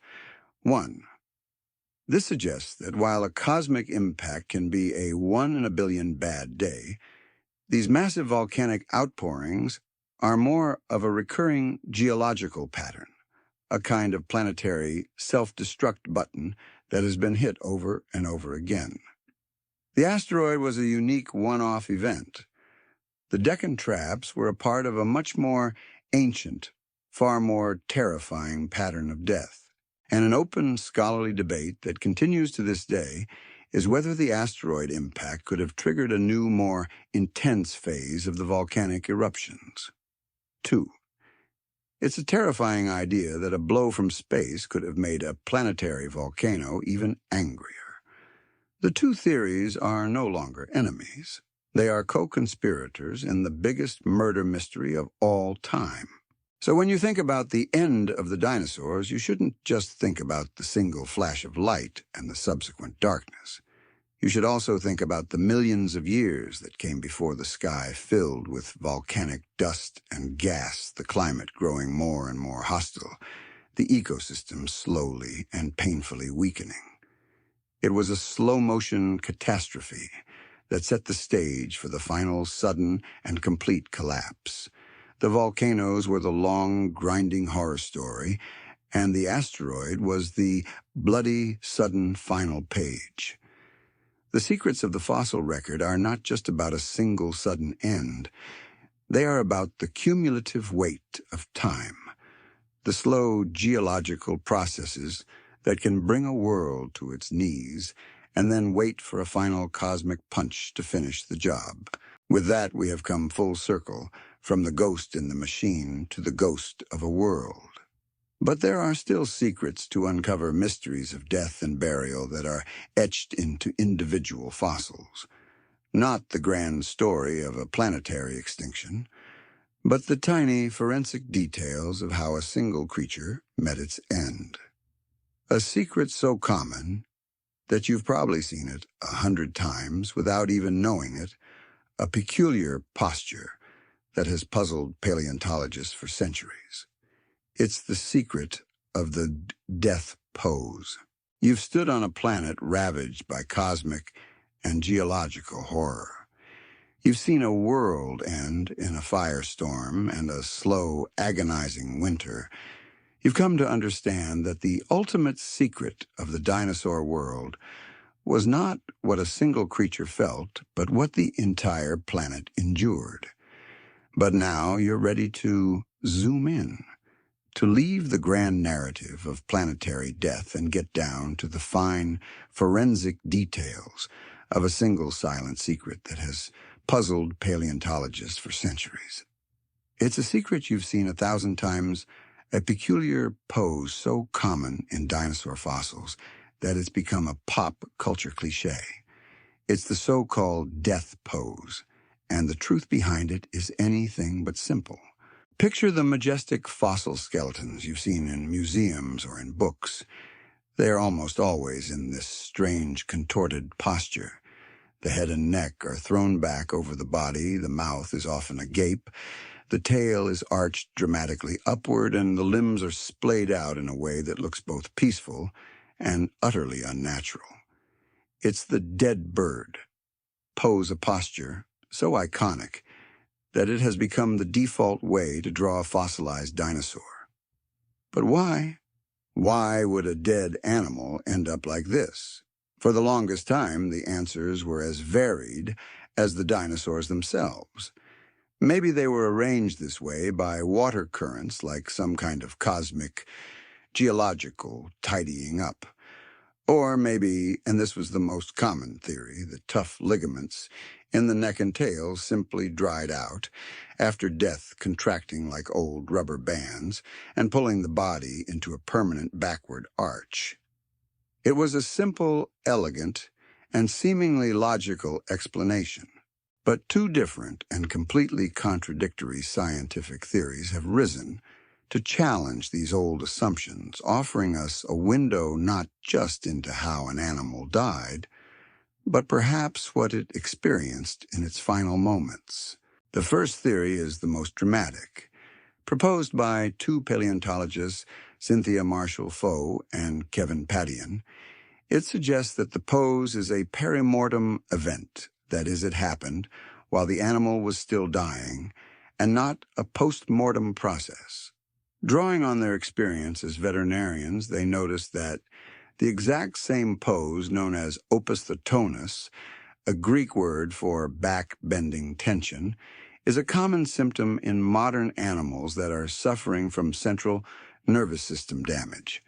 1. This suggests that while a cosmic impact can be a 1 in a billion bad day, these massive volcanic outpourings are more of a recurring geological pattern, a kind of planetary self-destruct button that has been hit over and over again. The asteroid was a unique one-off event. The Deccan traps were a part of a much more ancient, far more terrifying pattern of death. And an open scholarly debate that continues to this day is whether the asteroid impact could have triggered a new, more intense phase of the volcanic eruptions. 2. It's a terrifying idea that a blow from space could have made a planetary volcano even angrier. The two theories are no longer enemies. They are co-conspirators in the biggest murder mystery of all time. So when you think about the end of the dinosaurs, you shouldn't just think about the single flash of light and the subsequent darkness. You should also think about the millions of years that came before the sky filled with volcanic dust and gas, the climate growing more and more hostile, the ecosystem slowly and painfully weakening. It was a slow-motion catastrophe that set the stage for the final sudden and complete collapse. The volcanoes were the long, grinding horror story, and the asteroid was the bloody, sudden final page. The secrets of the fossil record are not just about a single sudden end. They are about the cumulative weight of time, the slow geological processes that can bring a world to its knees and then wait for a final cosmic punch to finish the job. With that, we have come full circle, from the ghost in the machine to the ghost of a world. But there are still secrets to uncover, mysteries of death and burial that are etched into individual fossils. Not the grand story of a planetary extinction, but the tiny forensic details of how a single creature met its end. A secret so common that you've probably seen it 100 times without even knowing it, a peculiar posture that has puzzled paleontologists for centuries. It's the secret of the death pose. You've stood on a planet ravaged by cosmic and geological horror. You've seen a world end in a firestorm and a slow, agonizing winter. You've come to understand that the ultimate secret of the dinosaur world was not what a single creature felt, but what the entire planet endured. But now you're ready to zoom in, to leave the grand narrative of planetary death and get down to the fine, forensic details of a single silent secret that has puzzled paleontologists for centuries. It's a secret you've seen 1,000 times, a peculiar pose so common in dinosaur fossils that it's become a pop culture cliché. It's the so-called death pose, and the truth behind it is anything but simple. Picture the majestic fossil skeletons you've seen in museums or in books. They are almost always in this strange, contorted posture. The head and neck are thrown back over the body, the mouth is often agape, the tail is arched dramatically upward, and the limbs are splayed out in a way that looks both peaceful and utterly unnatural. It's the dead bird pose, a posture so iconic that it has become the default way to draw a fossilized dinosaur. But why? Why would a dead animal end up like this? For the longest time, the answers were as varied as the dinosaurs themselves. Maybe they were arranged this way by water currents, like some kind of cosmic, geological tidying up. Or maybe, and this was the most common theory, the tough ligaments in the neck and tail simply dried out after death, contracting like old rubber bands and pulling the body into a permanent backward arch. It was a simple, elegant, and seemingly logical explanation. But two different and completely contradictory scientific theories have risen to challenge these old assumptions, offering us a window not just into how an animal died, but perhaps what it experienced in its final moments. The first theory is the most dramatic, proposed by two paleontologists, Cynthia Marshall-Foe and Kevin Padian. It suggests that the pose is a perimortem event, that is, it happened while the animal was still dying, and not a post-mortem process. Drawing on their experience as veterinarians, they noticed that the exact same pose, known as opisthotonus, a Greek word for back-bending tension, is a common symptom in modern animals that are suffering from central nervous system damage.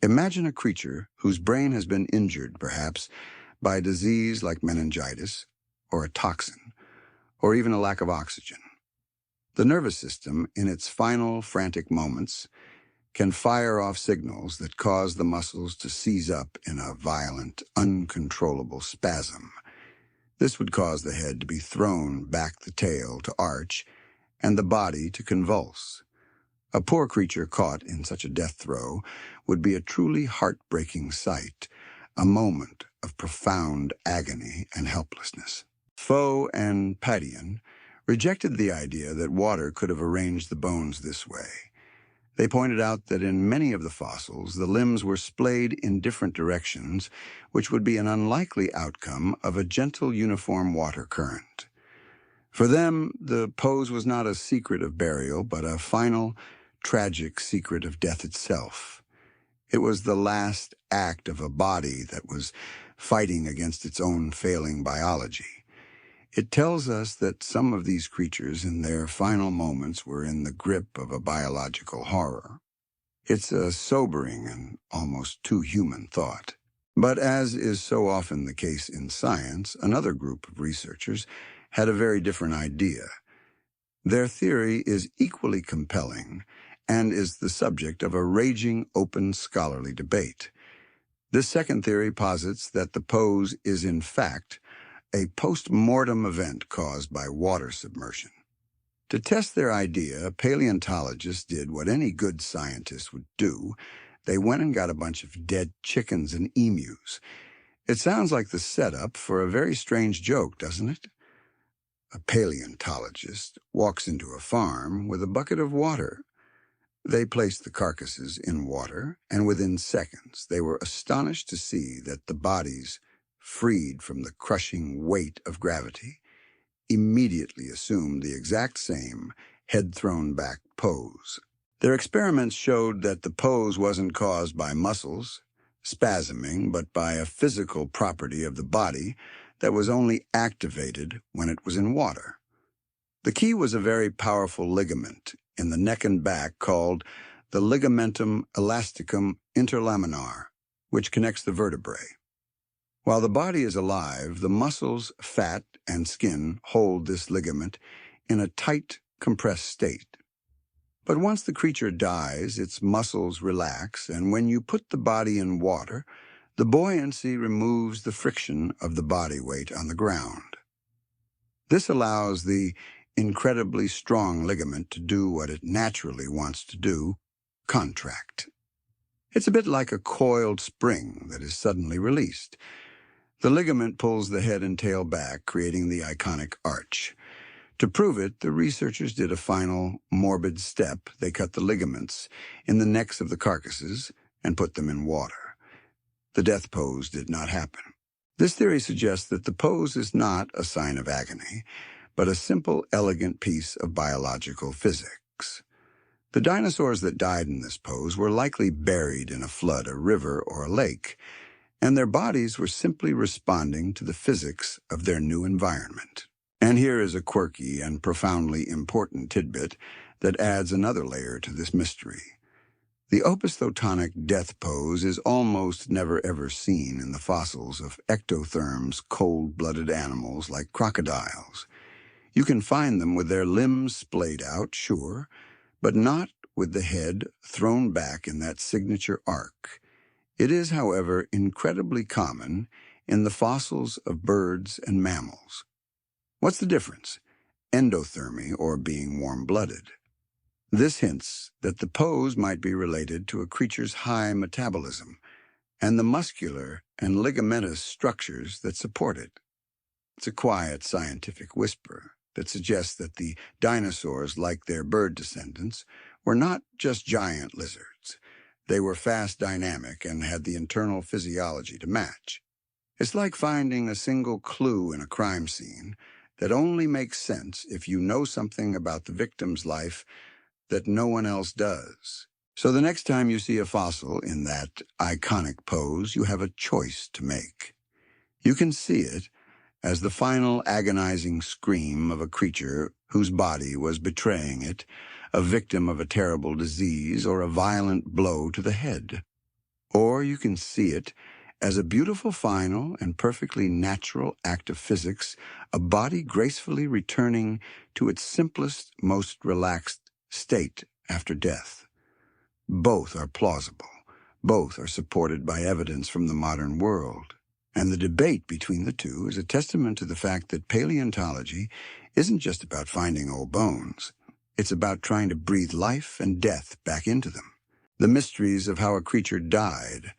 Imagine a creature whose brain has been injured, perhaps, by a disease like meningitis, or a toxin, or even a lack of oxygen. The nervous system, in its final frantic moments, can fire off signals that cause the muscles to seize up in a violent, uncontrollable spasm. This would cause the head to be thrown back, the tail to arch, and the body to convulse. A poor creature caught in such a death throe would be a truly heartbreaking sight, a moment of profound agony and helplessness. Foe and Padian rejected the idea that water could have arranged the bones this way. They pointed out that in many of the fossils, the limbs were splayed in different directions, which would be an unlikely outcome of a gentle, uniform water current. For them, the pose was not a secret of burial, but a final, tragic secret of death itself. It was the last act of a body that was fighting against its own failing biology. It tells us that some of these creatures in their final moments were in the grip of a biological horror. It's a sobering and almost too human thought. But as is so often the case in science, another group of researchers had a very different idea. Their theory is equally compelling and is the subject of a raging, open scholarly debate. This second theory posits that the pose is in fact a post-mortem event caused by water submersion. To test their idea, paleontologists did what any good scientist would do. They went and got a bunch of dead chickens and emus. It sounds like the setup for a very strange joke, doesn't it? A paleontologist walks into a farm with a bucket of water. They placed the carcasses in water, and within seconds they were astonished to see that the bodies, freed from the crushing weight of gravity, immediately assumed the exact same head-thrown-back pose. Their experiments showed that the pose wasn't caused by muscles spasming, but by a physical property of the body that was only activated when it was in water. The key was a very powerful ligament in the neck and back called the ligamentum elasticum interlaminar, which connects the vertebrae. While the body is alive, the muscles, fat, and skin hold this ligament in a tight, compressed state. But once the creature dies, its muscles relax, and when you put the body in water, the buoyancy removes the friction of the body weight on the ground. This allows the incredibly strong ligament to do what it naturally wants to do, contract. It's a bit like a coiled spring that is suddenly released. The ligament pulls the head and tail back, creating the iconic arch. To prove it, the researchers did a final, morbid step. They cut the ligaments in the necks of the carcasses and put them in water. The death pose did not happen. This theory suggests that the pose is not a sign of agony, but a simple, elegant piece of biological physics. The dinosaurs that died in this pose were likely buried in a flood, a river, or a lake, and their bodies were simply responding to the physics of their new environment. And here is a quirky and profoundly important tidbit that adds another layer to this mystery. The opisthontonic death pose is almost never ever seen in the fossils of ectotherms, cold-blooded animals like crocodiles. You can find them with their limbs splayed out, sure, but not with the head thrown back in that signature arc. It is, however, incredibly common in the fossils of birds and mammals. What's the difference? Endothermy, or being warm-blooded. This hints that the pose might be related to a creature's high metabolism and the muscular and ligamentous structures that support it. It's a quiet scientific whisper that suggests that the dinosaurs, like their bird descendants, were not just giant lizards. They were fast, dynamic, and had the internal physiology to match. It's like finding a single clue in a crime scene that only makes sense if you know something about the victim's life that no one else does. So the next time you see a fossil in that iconic pose, you have a choice to make. You can see it as the final agonizing scream of a creature whose body was betraying it, a victim of a terrible disease or a violent blow to the head. Or you can see it as a beautiful final and perfectly natural act of physics, a body gracefully returning to its simplest, most relaxed state after death. Both are plausible. Both are supported by evidence from the modern world. And the debate between the two is a testament to the fact that paleontology isn't just about finding old bones. It's about trying to breathe life and death back into them. The mysteries of how a creature died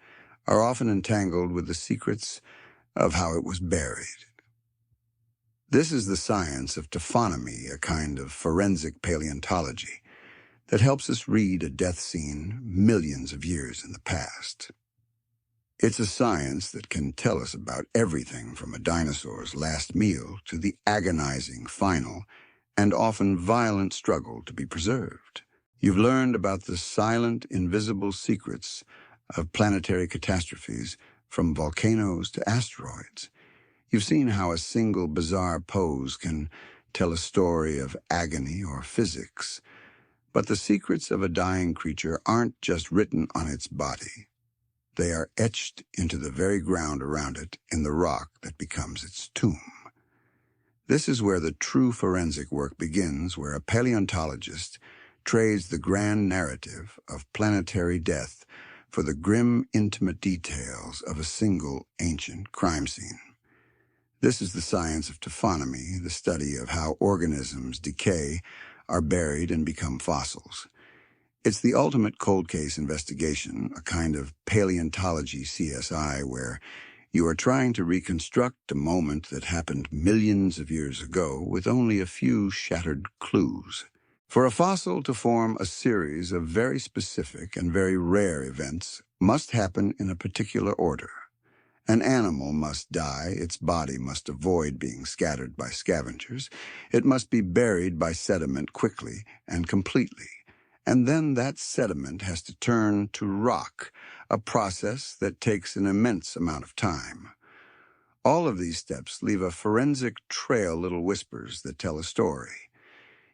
are often entangled with the secrets of how it was buried. This is the science of taphonomy, a kind of forensic paleontology that helps us read a death scene millions of years in the past. It's a science that can tell us about everything from a dinosaur's last meal to the agonizing final and often violent struggle to be preserved. You've learned about the silent, invisible secrets of planetary catastrophes, from volcanoes to asteroids. You've seen how a single bizarre pose can tell a story of agony or physics. But the secrets of a dying creature aren't just written on its body. They are etched into the very ground around it in the rock that becomes its tomb. This is where the true forensic work begins, where a paleontologist trades the grand narrative of planetary death for the grim, intimate details of a single ancient crime scene. This is the science of taphonomy, the study of how organisms decay, are buried, and become fossils. It's the ultimate cold case investigation, a kind of paleontology CSI where you are trying to reconstruct a moment that happened millions of years ago with only a few shattered clues. For a fossil to form, a series of very specific and very rare events must happen in a particular order. An animal must die, its body must avoid being scattered by scavengers, it must be buried by sediment quickly and completely, and then that sediment has to turn to rock, a process that takes an immense amount of time. All of these steps leave a forensic trail, little whispers that tell a story.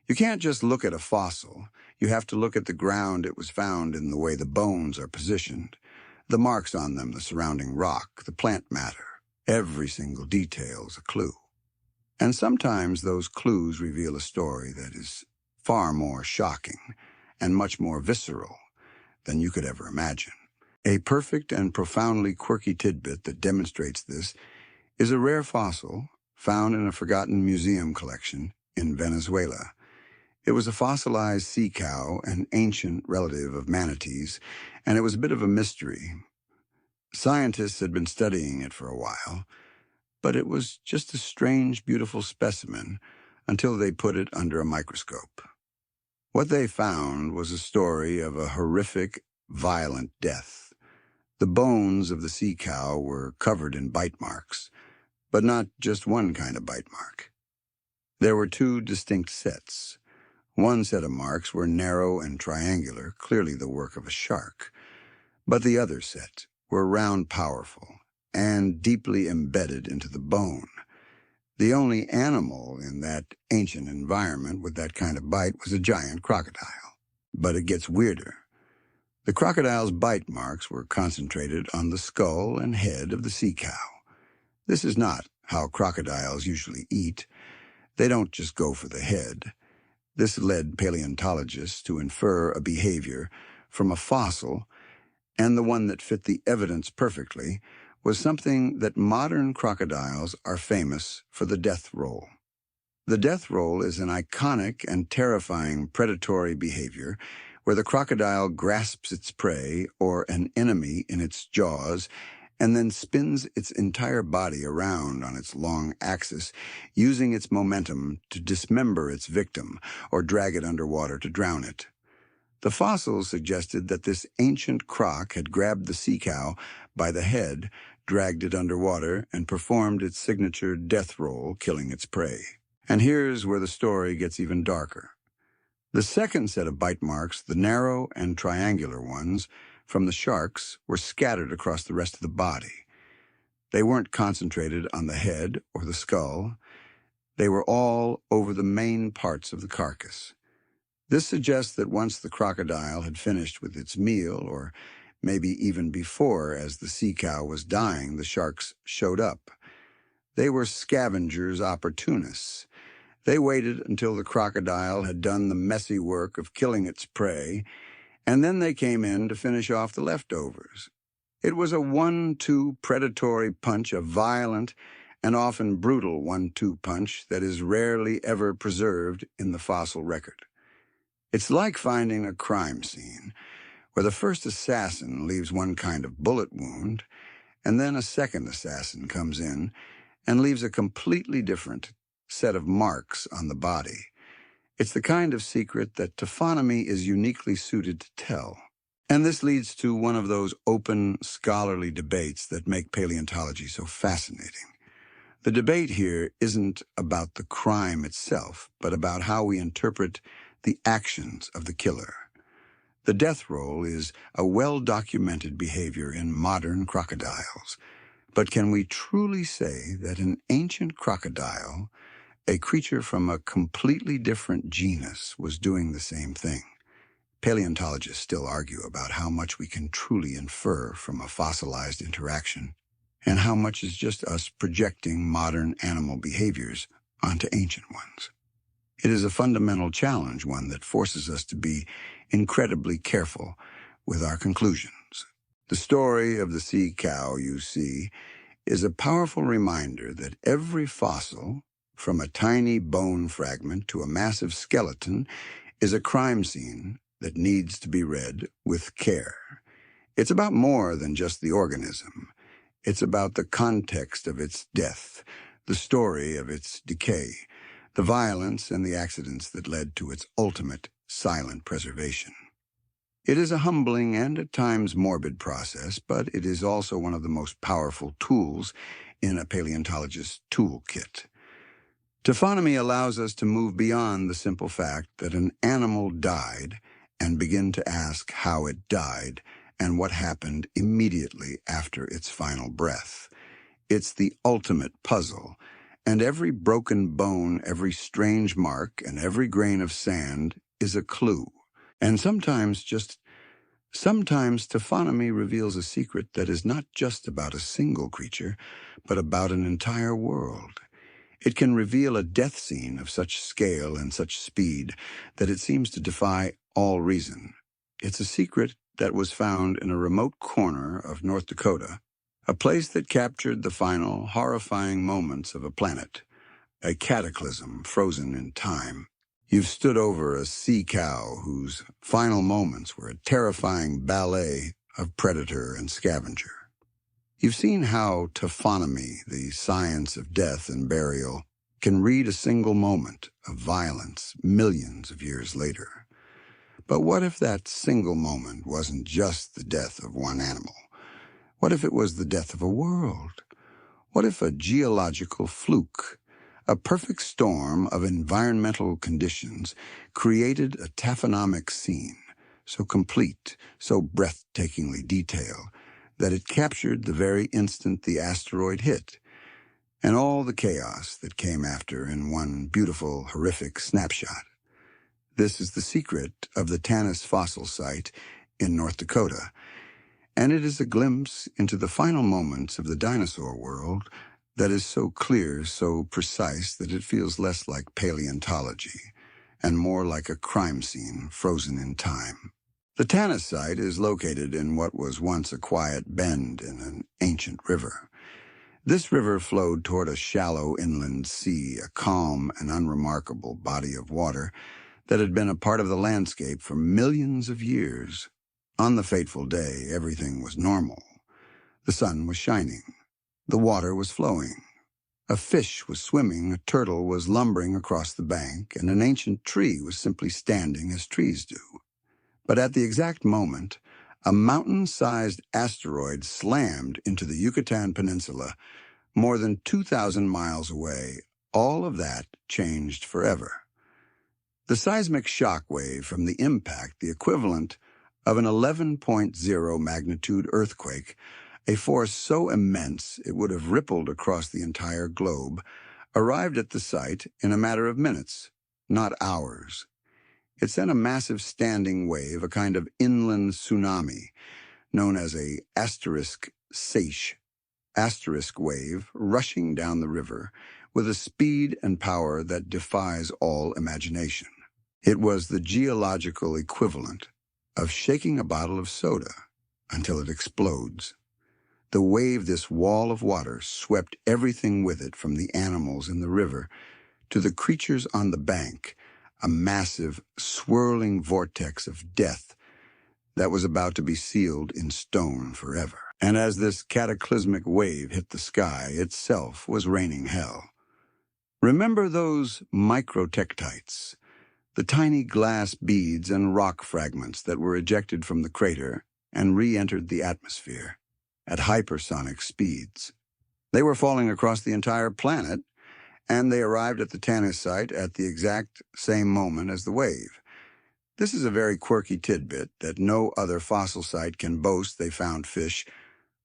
You can't just look at a fossil. You have to look at the ground it was found in, the way the bones are positioned, the marks on them, the surrounding rock, the plant matter. Every single detail is a clue. And sometimes those clues reveal a story that is far more shocking and much more visceral than you could ever imagine. A perfect and profoundly quirky tidbit that demonstrates this is a rare fossil found in a forgotten museum collection in Venezuela. It was a fossilized sea cow, an ancient relative of manatees, and it was a bit of a mystery. Scientists had been studying it for a while, but it was just a strange, beautiful specimen until they put it under a microscope. What they found was a story of a horrific, violent death. The bones of the sea cow were covered in bite marks, but not just one kind of bite mark. There were two distinct sets. One set of marks were narrow and triangular, clearly the work of a shark, but the other set were round, powerful, and deeply embedded into the bone. The only animal in that ancient environment with that kind of bite was a giant crocodile. But it gets weirder. The crocodile's bite marks were concentrated on the skull and head of the sea cow. This is not how crocodiles usually eat. They don't just go for the head. This led paleontologists to infer a behavior from a fossil, and the one that fit the evidence perfectly was something that modern crocodiles are famous for: the death roll. The death roll is an iconic and terrifying predatory behavior where the crocodile grasps its prey or an enemy in its jaws and then spins its entire body around on its long axis, using its momentum to dismember its victim or drag it underwater to drown it. The fossils suggested that this ancient croc had grabbed the sea cow by the head, dragged it underwater, and performed its signature death roll, killing its prey. And here's where the story gets even darker. The second set of bite marks, the narrow and triangular ones, from the sharks, were scattered across the rest of the body. They weren't concentrated on the head or the skull. They were all over the main parts of the carcass. This suggests that once the crocodile had finished with its meal, or maybe even before, as the sea cow was dying, the sharks showed up. They were scavengers, opportunists. They waited until the crocodile had done the messy work of killing its prey, and then they came in to finish off the leftovers. It was a 1-2 predatory punch, a violent and often brutal 1-2 punch that is rarely ever preserved in the fossil record. It's like finding a crime scene where the first assassin leaves one kind of bullet wound, and then a second assassin comes in and leaves a completely different set of marks on the body. It's the kind of secret that taphonomy is uniquely suited to tell. And this leads to one of those open, scholarly debates that make paleontology so fascinating. The debate here isn't about the crime itself, but about how we interpret the actions of the killer. The death roll is a well-documented behavior in modern crocodiles. But can we truly say that an ancient crocodile, a creature from a completely different genus, was doing the same thing? Paleontologists still argue about how much we can truly infer from a fossilized interaction, and how much is just us projecting modern animal behaviors onto ancient ones. It is a fundamental challenge, one that forces us to be incredibly careful with our conclusions. The story of the sea cow you see is a powerful reminder that every fossil, from a tiny bone fragment to a massive skeleton, is a crime scene that needs to be read with care. It's about more than just the organism. It's about the context of its death, the story of its decay, the violence and the accidents that led to its ultimate silent preservation. It is a humbling and at times morbid process, but it is also one of the most powerful tools in a paleontologist's toolkit. Taphonomy allows us to move beyond the simple fact that an animal died and begin to ask how it died and what happened immediately after its final breath. It's the ultimate puzzle, and every broken bone, every strange mark, and every grain of sand is a clue. And sometimes taphonomy reveals a secret that is not just about a single creature, but about an entire world. It can reveal a death scene of such scale and such speed that it seems to defy all reason. It's a secret that was found in a remote corner of North Dakota, a place that captured the final, horrifying moments of a planet, a cataclysm frozen in time. You've stood over a sea cow whose final moments were a terrifying ballet of predator and scavenger. You've seen how taphonomy, the science of death and burial, can read a single moment of violence millions of years later. But what if that single moment wasn't just the death of one animal? What if it was the death of a world? What if a geological fluke, a perfect storm of environmental conditions, created a taphonomic scene, so complete, so breathtakingly detailed, that it captured the very instant the asteroid hit, and all the chaos that came after in one beautiful, horrific snapshot? This is the secret of the Tanis fossil site in North Dakota, and it is a glimpse into the final moments of the dinosaur world that is so clear, so precise, that it feels less like paleontology and more like a crime scene frozen in time. The Tanis site is located in what was once a quiet bend in an ancient river. This river flowed toward a shallow inland sea, a calm and unremarkable body of water that had been a part of the landscape for millions of years. On the fateful day, everything was normal. The sun was shining. The water was flowing. A fish was swimming, a turtle was lumbering across the bank, and an ancient tree was simply standing as trees do. But at the exact moment, a mountain-sized asteroid slammed into the Yucatan Peninsula more than 2,000 miles away. All of that changed forever. The seismic shock wave from the impact, the equivalent of an 11.0 magnitude earthquake, a force so immense it would have rippled across the entire globe, arrived at the site in a matter of minutes, not hours. It sent a massive standing wave, a kind of inland tsunami, known as a asterisk wave, rushing down the river with a speed and power that defies all imagination. It was the geological equivalent of shaking a bottle of soda until it explodes. The wave, this wall of water, swept everything with it, from the animals in the river to the creatures on the bank, a massive, swirling vortex of death that was about to be sealed in stone forever. And as this cataclysmic wave hit the sky, itself was raining hell. Remember those microtectites, the tiny glass beads and rock fragments that were ejected from the crater and re-entered the atmosphere at hypersonic speeds. They were falling across the entire planet, and they arrived at the Tanis site at the exact same moment as the wave. This is a very quirky tidbit that no other fossil site can boast they found fish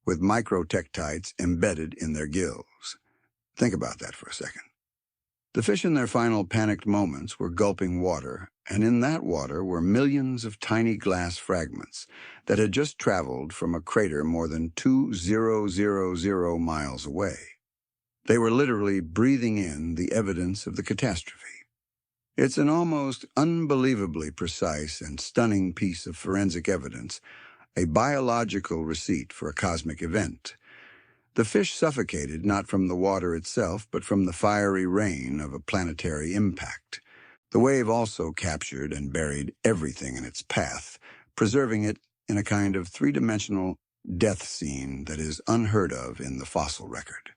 with microtectites embedded in their gills. Think about that for a second. The fish in their final panicked moments were gulping water, and in that water were millions of tiny glass fragments that had just traveled from a crater more than 2,000 miles away. They were literally breathing in the evidence of the catastrophe. It's an almost unbelievably precise and stunning piece of forensic evidence, a biological receipt for a cosmic event. The fish suffocated not from the water itself, but from the fiery rain of a planetary impact. The wave also captured and buried everything in its path, preserving it in a kind of three-dimensional death scene that is unheard of in the fossil record.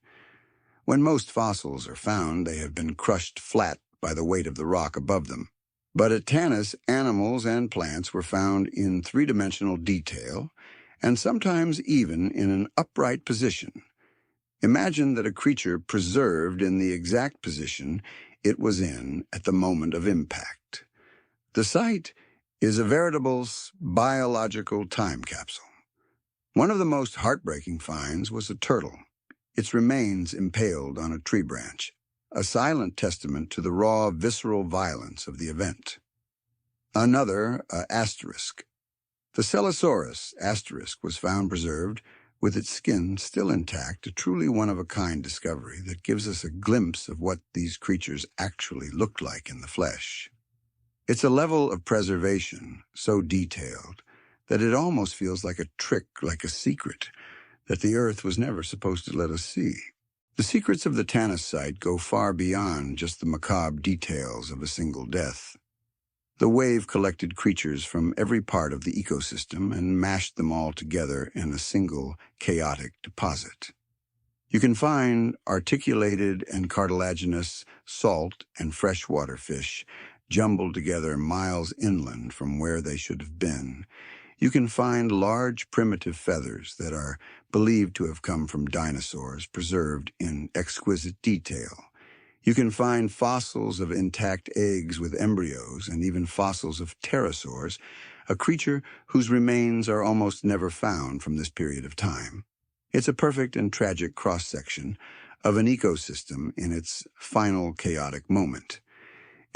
When most fossils are found, they have been crushed flat by the weight of the rock above them. But at Tanis, animals and plants were found in three-dimensional detail, and sometimes even in an upright position. Imagine that a creature preserved in the exact position it was in at the moment of impact. The site is a veritable biological time capsule. One of the most heartbreaking finds was a turtle, its remains impaled on a tree branch, a silent testament to the raw, visceral violence of the event. Another, asterisk. The Celosaurus asterisk was found preserved, with its skin still intact, a truly one-of-a-kind discovery that gives us a glimpse of what these creatures actually looked like in the flesh. It's a level of preservation so detailed that it almost feels like a trick, like a secret, that the Earth was never supposed to let us see. The secrets of the Tanis site go far beyond just the macabre details of a single death. The wave collected creatures from every part of the ecosystem and mashed them all together in a single chaotic deposit. You can find articulated and cartilaginous salt and freshwater fish jumbled together miles inland from where they should have been. You can find large primitive feathers that are believed to have come from dinosaurs preserved in exquisite detail. You can find fossils of intact eggs with embryos and even fossils of pterosaurs, a creature whose remains are almost never found from this period of time. It's a perfect and tragic cross-section of an ecosystem in its final chaotic moment.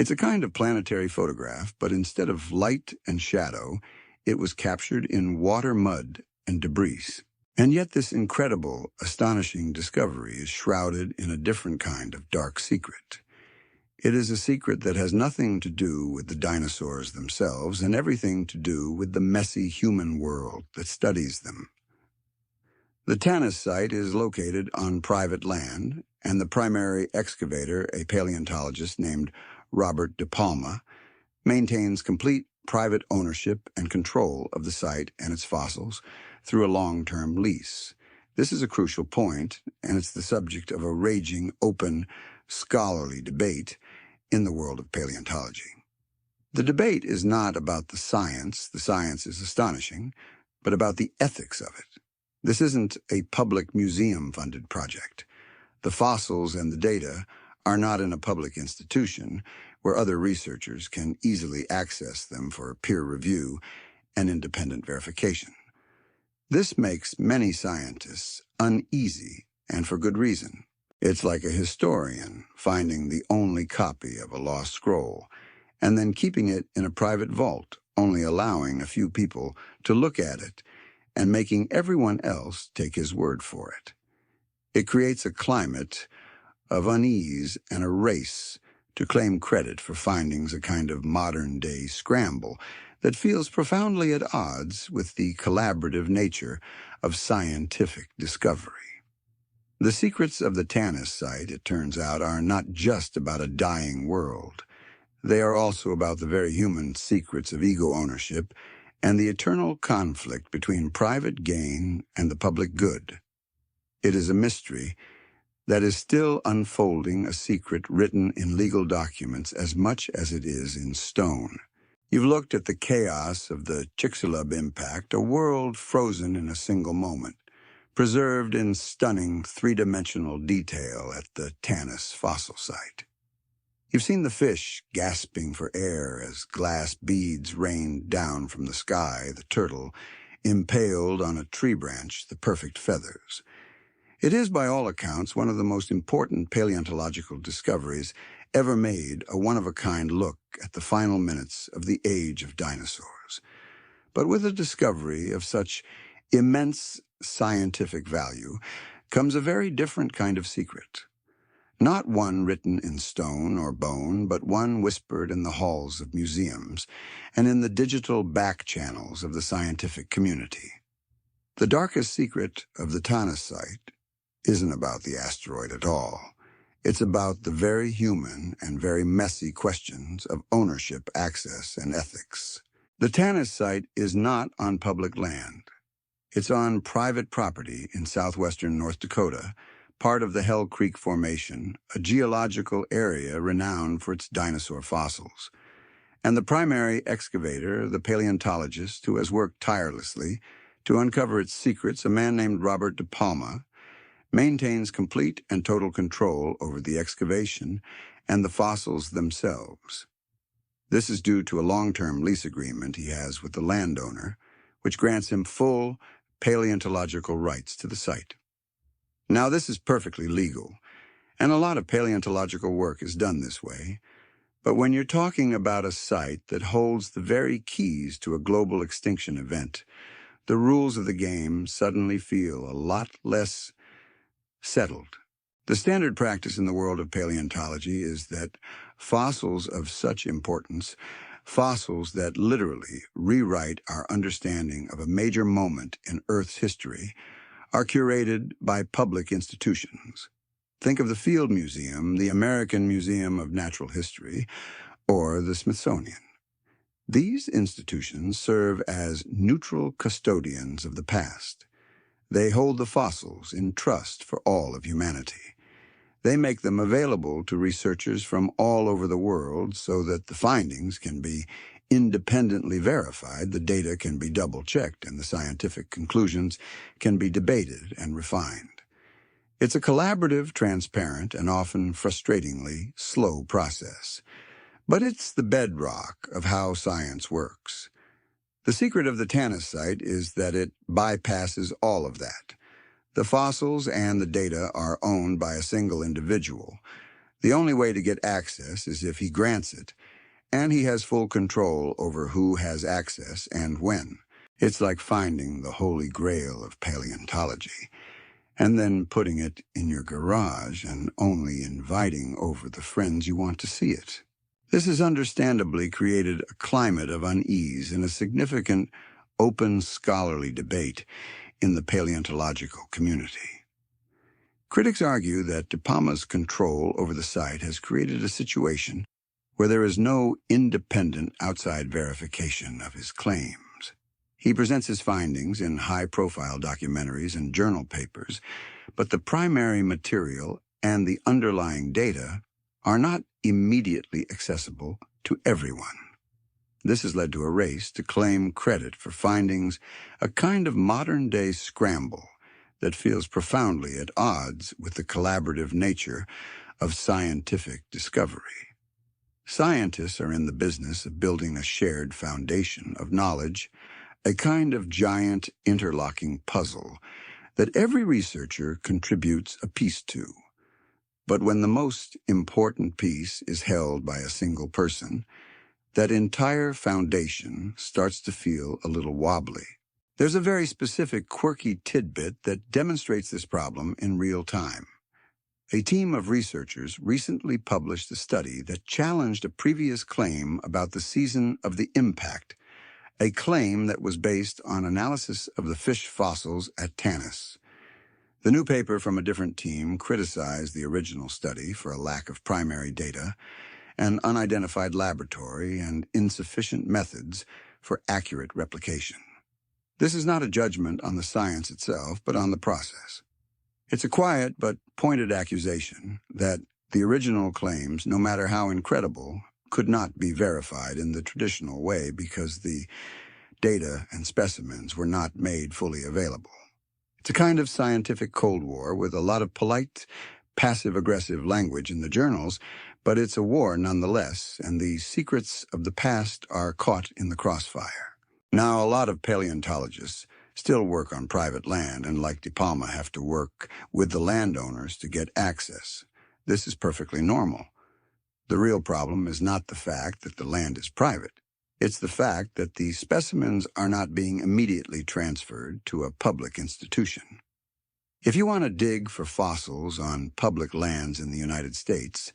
It's a kind of planetary photograph, but instead of light and shadow, it was captured in water, mud, and debris. And yet this incredible, astonishing discovery is shrouded in a different kind of dark secret. It is a secret that has nothing to do with the dinosaurs themselves and everything to do with the messy human world that studies them. The Tanis site is located on private land, and the primary excavator, a paleontologist named Robert De Palma, maintains complete private ownership and control of the site and its fossils through a long-term lease. This is a crucial point, and it's the subject of a raging, open, scholarly debate in the world of paleontology. The debate is not about the science is astonishing, but about the ethics of it. This isn't a public museum-funded project. The fossils and the data are not in a public institution where other researchers can easily access them for peer review and independent verification. This makes many scientists uneasy, and for good reason. It's like a historian finding the only copy of a lost scroll and then keeping it in a private vault, only allowing a few people to look at it and making everyone else take his word for it. It creates a climate of unease and a race to claim credit for findings, a kind of modern-day scramble that feels profoundly at odds with the collaborative nature of scientific discovery. The secrets of the Tanis site, it turns out, are not just about a dying world. They are also about the very human secrets of ego ownership and the eternal conflict between private gain and the public good. It is a mystery that is still unfolding, a secret written in legal documents as much as it is in stone. You've looked at the chaos of the Chicxulub impact, a world frozen in a single moment, preserved in stunning three-dimensional detail at the Tanis fossil site. You've seen the fish gasping for air as glass beads rained down from the sky, the turtle impaled on a tree branch, the perfect feathers. It is, by all accounts, one of the most important paleontological discoveries ever made, a one-of-a-kind look at the final minutes of the age of dinosaurs. But with a discovery of such immense scientific value comes a very different kind of secret. Not one written in stone or bone, but one whispered in the halls of museums and in the digital back channels of the scientific community. The darkest secret of the Tanis site isn't about the asteroid at all. It's about the very human and very messy questions of ownership, access, and ethics. The Tanis site is not on public land. It's on private property in southwestern North Dakota, part of the Hell Creek Formation, a geological area renowned for its dinosaur fossils. And the primary excavator, the paleontologist who has worked tirelessly to uncover its secrets, a man named Robert De Palma, maintains complete and total control over the excavation and the fossils themselves. This is due to a long-term lease agreement he has with the landowner, which grants him full paleontological rights to the site. Now, this is perfectly legal, and a lot of paleontological work is done this way, but when you're talking about a site that holds the very keys to a global extinction event, the rules of the game suddenly feel a lot less settled. The standard practice in the world of paleontology is that fossils of such importance, fossils that literally rewrite our understanding of a major moment in Earth's history, are curated by public institutions. Think of the Field Museum, the American Museum of Natural History, or the Smithsonian. These institutions serve as neutral custodians of the past. They hold the fossils in trust for all of humanity. They make them available to researchers from all over the world so that the findings can be independently verified, the data can be double-checked, and the scientific conclusions can be debated and refined. It's a collaborative, transparent, and often frustratingly slow process. But it's the bedrock of how science works. The secret of the Tanis site is that it bypasses all of that. The fossils and the data are owned by a single individual. The only way to get access is if he grants it, and he has full control over who has access and when. It's like finding the holy grail of paleontology, and then putting it in your garage and only inviting over the friends you want to see it. This has understandably created a climate of unease and a significant open scholarly debate in the paleontological community. Critics argue that De Palma's control over the site has created a situation where there is no independent outside verification of his claims. He presents his findings in high-profile documentaries and journal papers, but the primary material and the underlying data are not immediately accessible to everyone. This has led to a race to claim credit for findings, a kind of modern-day scramble that feels profoundly at odds with the collaborative nature of scientific discovery. Scientists are in the business of building a shared foundation of knowledge, a kind of giant interlocking puzzle that every researcher contributes a piece to. But when the most important piece is held by a single person, that entire foundation starts to feel a little wobbly. There's a very specific, quirky tidbit that demonstrates this problem in real time. A team of researchers recently published a study that challenged a previous claim about the season of the impact, a claim that was based on analysis of the fish fossils at Tanis. The new paper from a different team criticized the original study for a lack of primary data, an unidentified laboratory, and insufficient methods for accurate replication. This is not a judgment on the science itself, but on the process. It's a quiet but pointed accusation that the original claims, no matter how incredible, could not be verified in the traditional way because the data and specimens were not made fully available. It's a kind of scientific Cold War with a lot of polite, passive-aggressive language in the journals, but it's a war nonetheless, and the secrets of the past are caught in the crossfire. Now, a lot of paleontologists still work on private land and, like De Palma, have to work with the landowners to get access. This is perfectly normal. The real problem is not the fact that the land is private. It's the fact that the specimens are not being immediately transferred to a public institution. If you want to dig for fossils on public lands in the United States,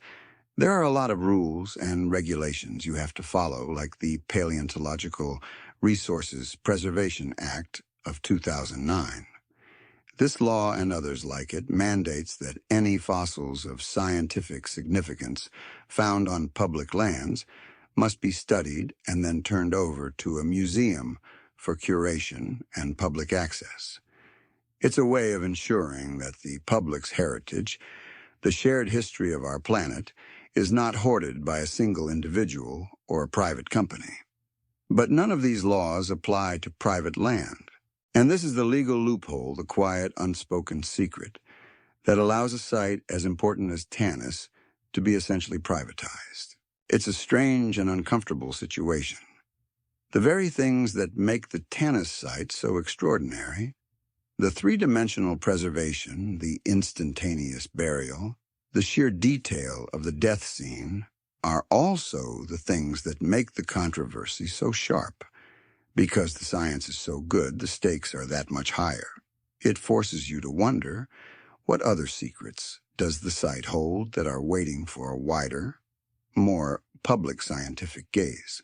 there are a lot of rules and regulations you have to follow, like the Paleontological Resources Preservation Act of 2009. This law and others like it mandates that any fossils of scientific significance found on public lands must be studied and then turned over to a museum for curation and public access. It's a way of ensuring that the public's heritage, the shared history of our planet, is not hoarded by a single individual or a private company. But none of these laws apply to private land. And this is the legal loophole, the quiet, unspoken secret, that allows a site as important as Tanis to be essentially privatized. It's a strange and uncomfortable situation. The very things that make the Tanis site so extraordinary, the three-dimensional preservation, the instantaneous burial, the sheer detail of the death scene, are also the things that make the controversy so sharp. Because the science is so good, the stakes are that much higher. It forces you to wonder, what other secrets does the site hold that are waiting for a wider, more public scientific gaze?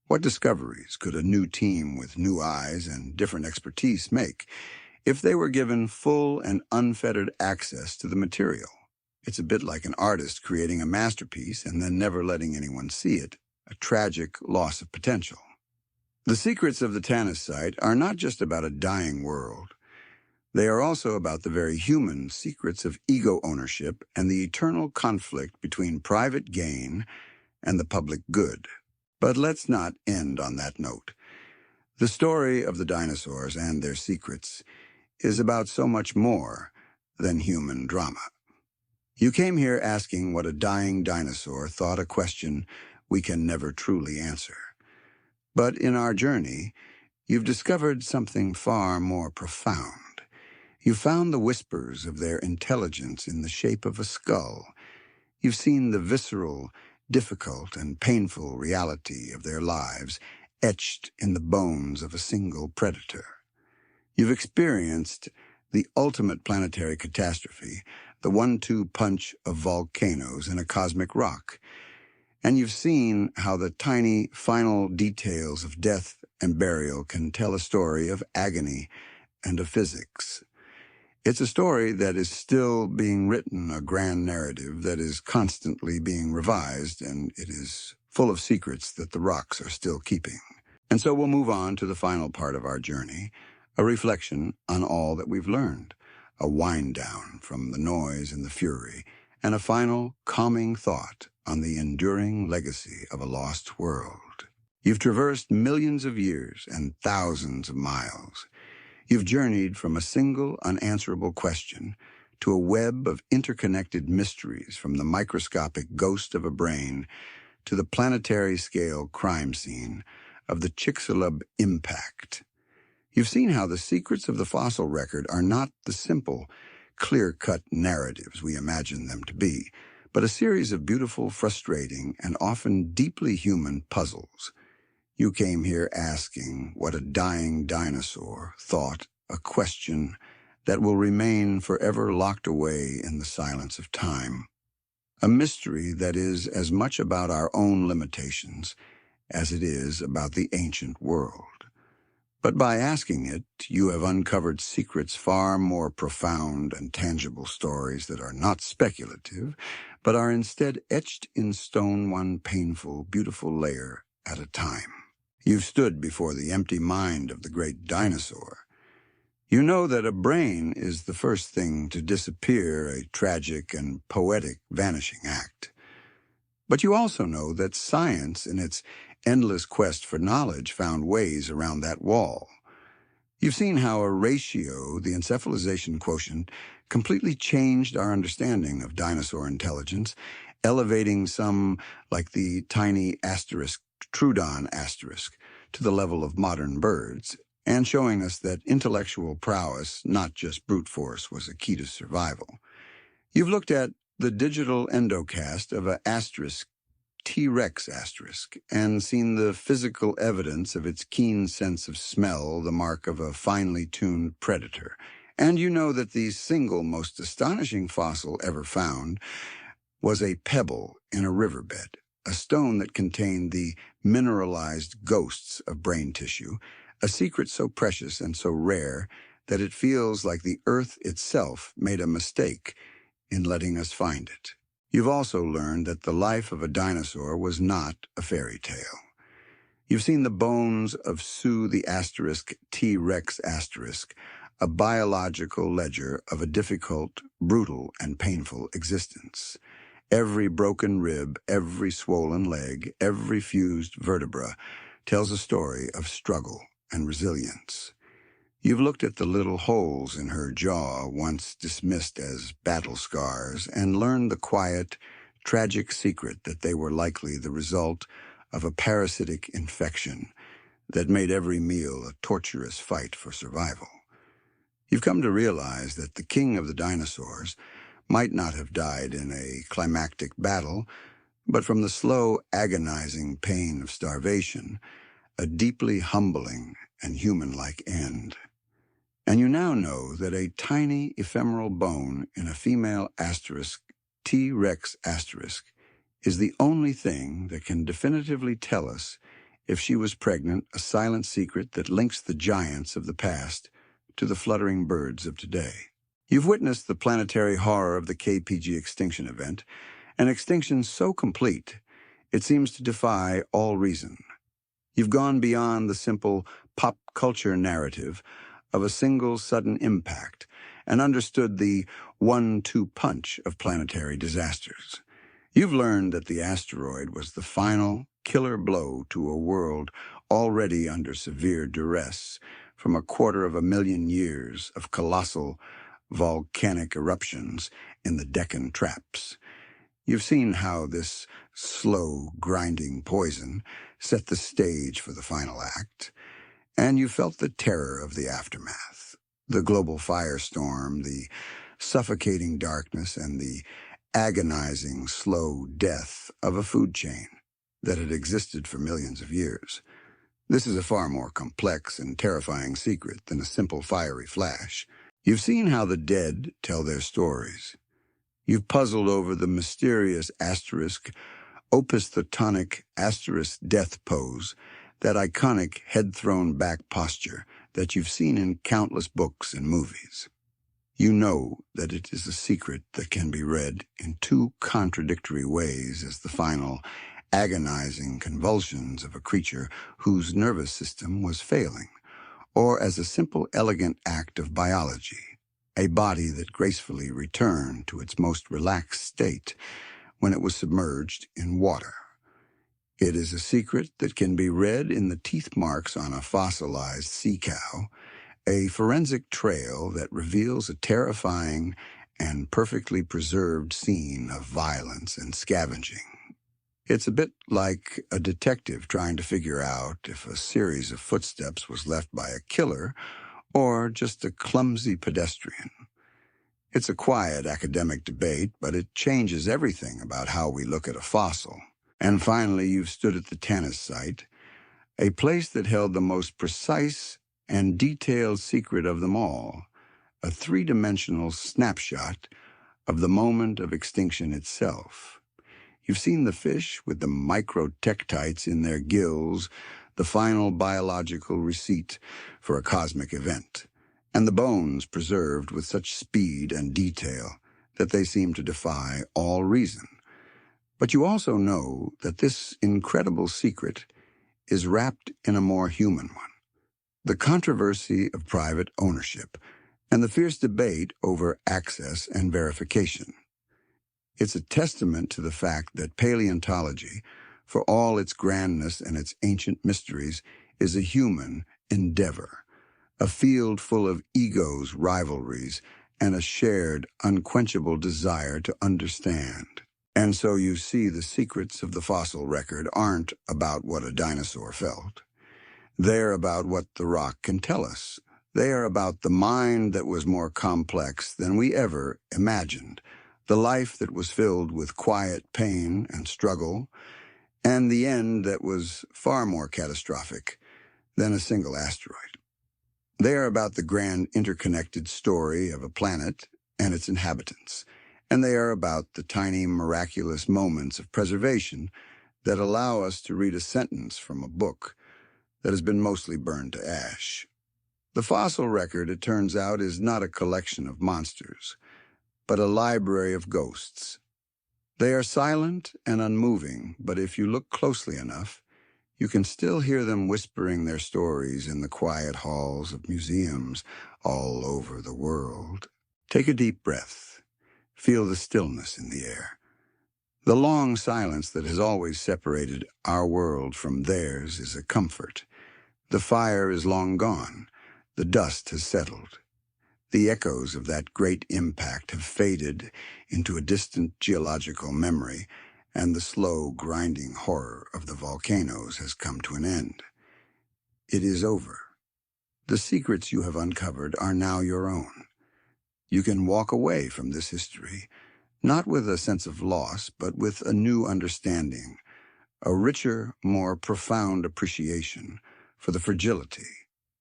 What discoveries could a new team with new eyes and different expertise make if they were given full and unfettered access to the material? It's a bit like an artist creating a masterpiece and then never letting anyone see it, a tragic loss of potential. The secrets of the Tanis site are not just about a dying world. They are also about the very human secrets of ego ownership and the eternal conflict between private gain and the public good. But let's not end on that note. The story of the dinosaurs and their secrets is about so much more than human drama. You came here asking what a dying dinosaur thought, a question we can never truly answer. But in our journey, you've discovered something far more profound. You found the whispers of their intelligence in the shape of a skull. You've seen the visceral, difficult, and painful reality of their lives etched in the bones of a single predator. You've experienced the ultimate planetary catastrophe, the 1-2 punch of volcanoes and a cosmic rock. And you've seen how the tiny, final details of death and burial can tell a story of agony and of physics. It's a story that is still being written, a grand narrative that is constantly being revised, and it is full of secrets that the rocks are still keeping. And so we'll move on to the final part of our journey, a reflection on all that we've learned, a wind down from the noise and the fury, and a final, calming thought on the enduring legacy of a lost world. You've traversed millions of years and thousands of miles. You've journeyed from a single, unanswerable question to a web of interconnected mysteries, from the microscopic ghost of a brain to the planetary-scale crime scene of the Chicxulub impact. You've seen how the secrets of the fossil record are not the simple, clear-cut narratives we imagine them to be, but a series of beautiful, frustrating, and often deeply human puzzles. You came here asking what a dying dinosaur thought, a question that will remain forever locked away in the silence of time. A mystery that is as much about our own limitations as it is about the ancient world. But by asking it, you have uncovered secrets far more profound and tangible, stories that are not speculative, but are instead etched in stone, one painful, beautiful layer at a time. You've stood before the empty mind of the great dinosaur. You know that a brain is the first thing to disappear, a tragic and poetic vanishing act. But you also know that science, in its endless quest for knowledge, found ways around that wall. You've seen how a ratio, the encephalization quotient, completely changed our understanding of dinosaur intelligence, elevating some, like the tiny asterisk, Trudon asterisk, to the level of modern birds, and showing us that intellectual prowess, not just brute force, was a key to survival. You've looked at the digital endocast of a asterisk T-Rex asterisk and seen the physical evidence of its keen sense of smell, the mark of a finely tuned predator. And you know that the single most astonishing fossil ever found was a pebble in a riverbed, a stone that contained the mineralized ghosts of brain tissue, a secret so precious and so rare that it feels like the earth itself made a mistake in letting us find it. You've also learned that the life of a dinosaur was not a fairy tale. You've seen the bones of soothe the asterisk T-Rex asterisk, a biological ledger of a difficult, brutal, and painful existence. Every broken rib, every swollen leg, every fused vertebra tells a story of struggle and resilience. You've looked at the little holes in her jaw, once dismissed as battle scars, and learned the quiet, tragic secret that they were likely the result of a parasitic infection that made every meal a torturous fight for survival. You've come to realize that the king of the dinosaurs might not have died in a climactic battle, but from the slow, agonizing pain of starvation, a deeply humbling and human-like end. And you now know that a tiny ephemeral bone in a female asterisk, T-Rex asterisk, is the only thing that can definitively tell us if she was pregnant, a silent secret that links the giants of the past to the fluttering birds of today. You've witnessed the planetary horror of the KPG extinction event, an extinction so complete it seems to defy all reason. You've gone beyond the simple pop culture narrative of a single sudden impact and understood the 1-2 punch of planetary disasters. You've learned that the asteroid was the final killer blow to a world already under severe duress from 250,000 years of colossal volcanic eruptions in the Deccan Traps. You've seen how this slow, grinding poison set the stage for the final act, and you felt the terror of the aftermath, the global firestorm, the suffocating darkness, and the agonizing, slow death of a food chain that had existed for millions of years. This is a far more complex and terrifying secret than a simple fiery flash. You've seen how the dead tell their stories. You've puzzled over the mysterious asterisk, opistotonic asterisk death pose, that iconic head-thrown-back posture that you've seen in countless books and movies. You know that it is a secret that can be read in two contradictory ways as the final, agonizing convulsions of a creature whose nervous system was failing, or as a simple, elegant act of biology, a body that gracefully returned to its most relaxed state when it was submerged in water. It is a secret that can be read in the teeth marks on a fossilized sea cow, a forensic trail that reveals a terrifying and perfectly preserved scene of violence and scavenging. It's a bit like a detective trying to figure out if a series of footsteps was left by a killer or just a clumsy pedestrian. It's a quiet academic debate, but it changes everything about how we look at a fossil. And finally, you've stood at the Tanis site, a place that held the most precise and detailed secret of them all, a three-dimensional snapshot of the moment of extinction itself. You've seen the fish with the microtectites in their gills, the final biological receipt for a cosmic event, and the bones preserved with such speed and detail that they seem to defy all reason. But you also know that this incredible secret is wrapped in a more human one: the controversy of private ownership and the fierce debate over access and verification. It's a testament to the fact that paleontology, for all its grandness and its ancient mysteries, is a human endeavor, a field full of egos, rivalries, and a shared, unquenchable desire to understand. And so you see, the secrets of the fossil record aren't about what a dinosaur felt. They're about what the rock can tell us. They are about the mind that was more complex than we ever imagined, the life that was filled with quiet pain and struggle, and the end that was far more catastrophic than a single asteroid. They are about the grand interconnected story of a planet and its inhabitants, and they are about the tiny miraculous moments of preservation that allow us to read a sentence from a book that has been mostly burned to ash. The fossil record, it turns out, is not a collection of monsters, but a library of ghosts. They are silent and unmoving, but if you look closely enough, you can still hear them whispering their stories in the quiet halls of museums all over the world. Take a deep breath. Feel the stillness in the air. The long silence that has always separated our world from theirs is a comfort. The fire is long gone. The dust has settled. The echoes of that great impact have faded into a distant geological memory, and the slow, grinding horror of the volcanoes has come to an end. It is over. The secrets you have uncovered are now your own. You can walk away from this history, not with a sense of loss, but with a new understanding, a richer, more profound appreciation for the fragility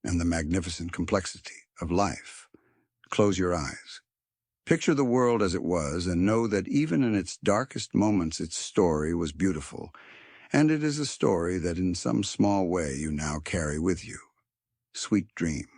and the magnificent complexity of life. Close your eyes. Picture the world as it was, and know that even in its darkest moments its story was beautiful, and it is a story that in some small way you now carry with you. Sweet dreams.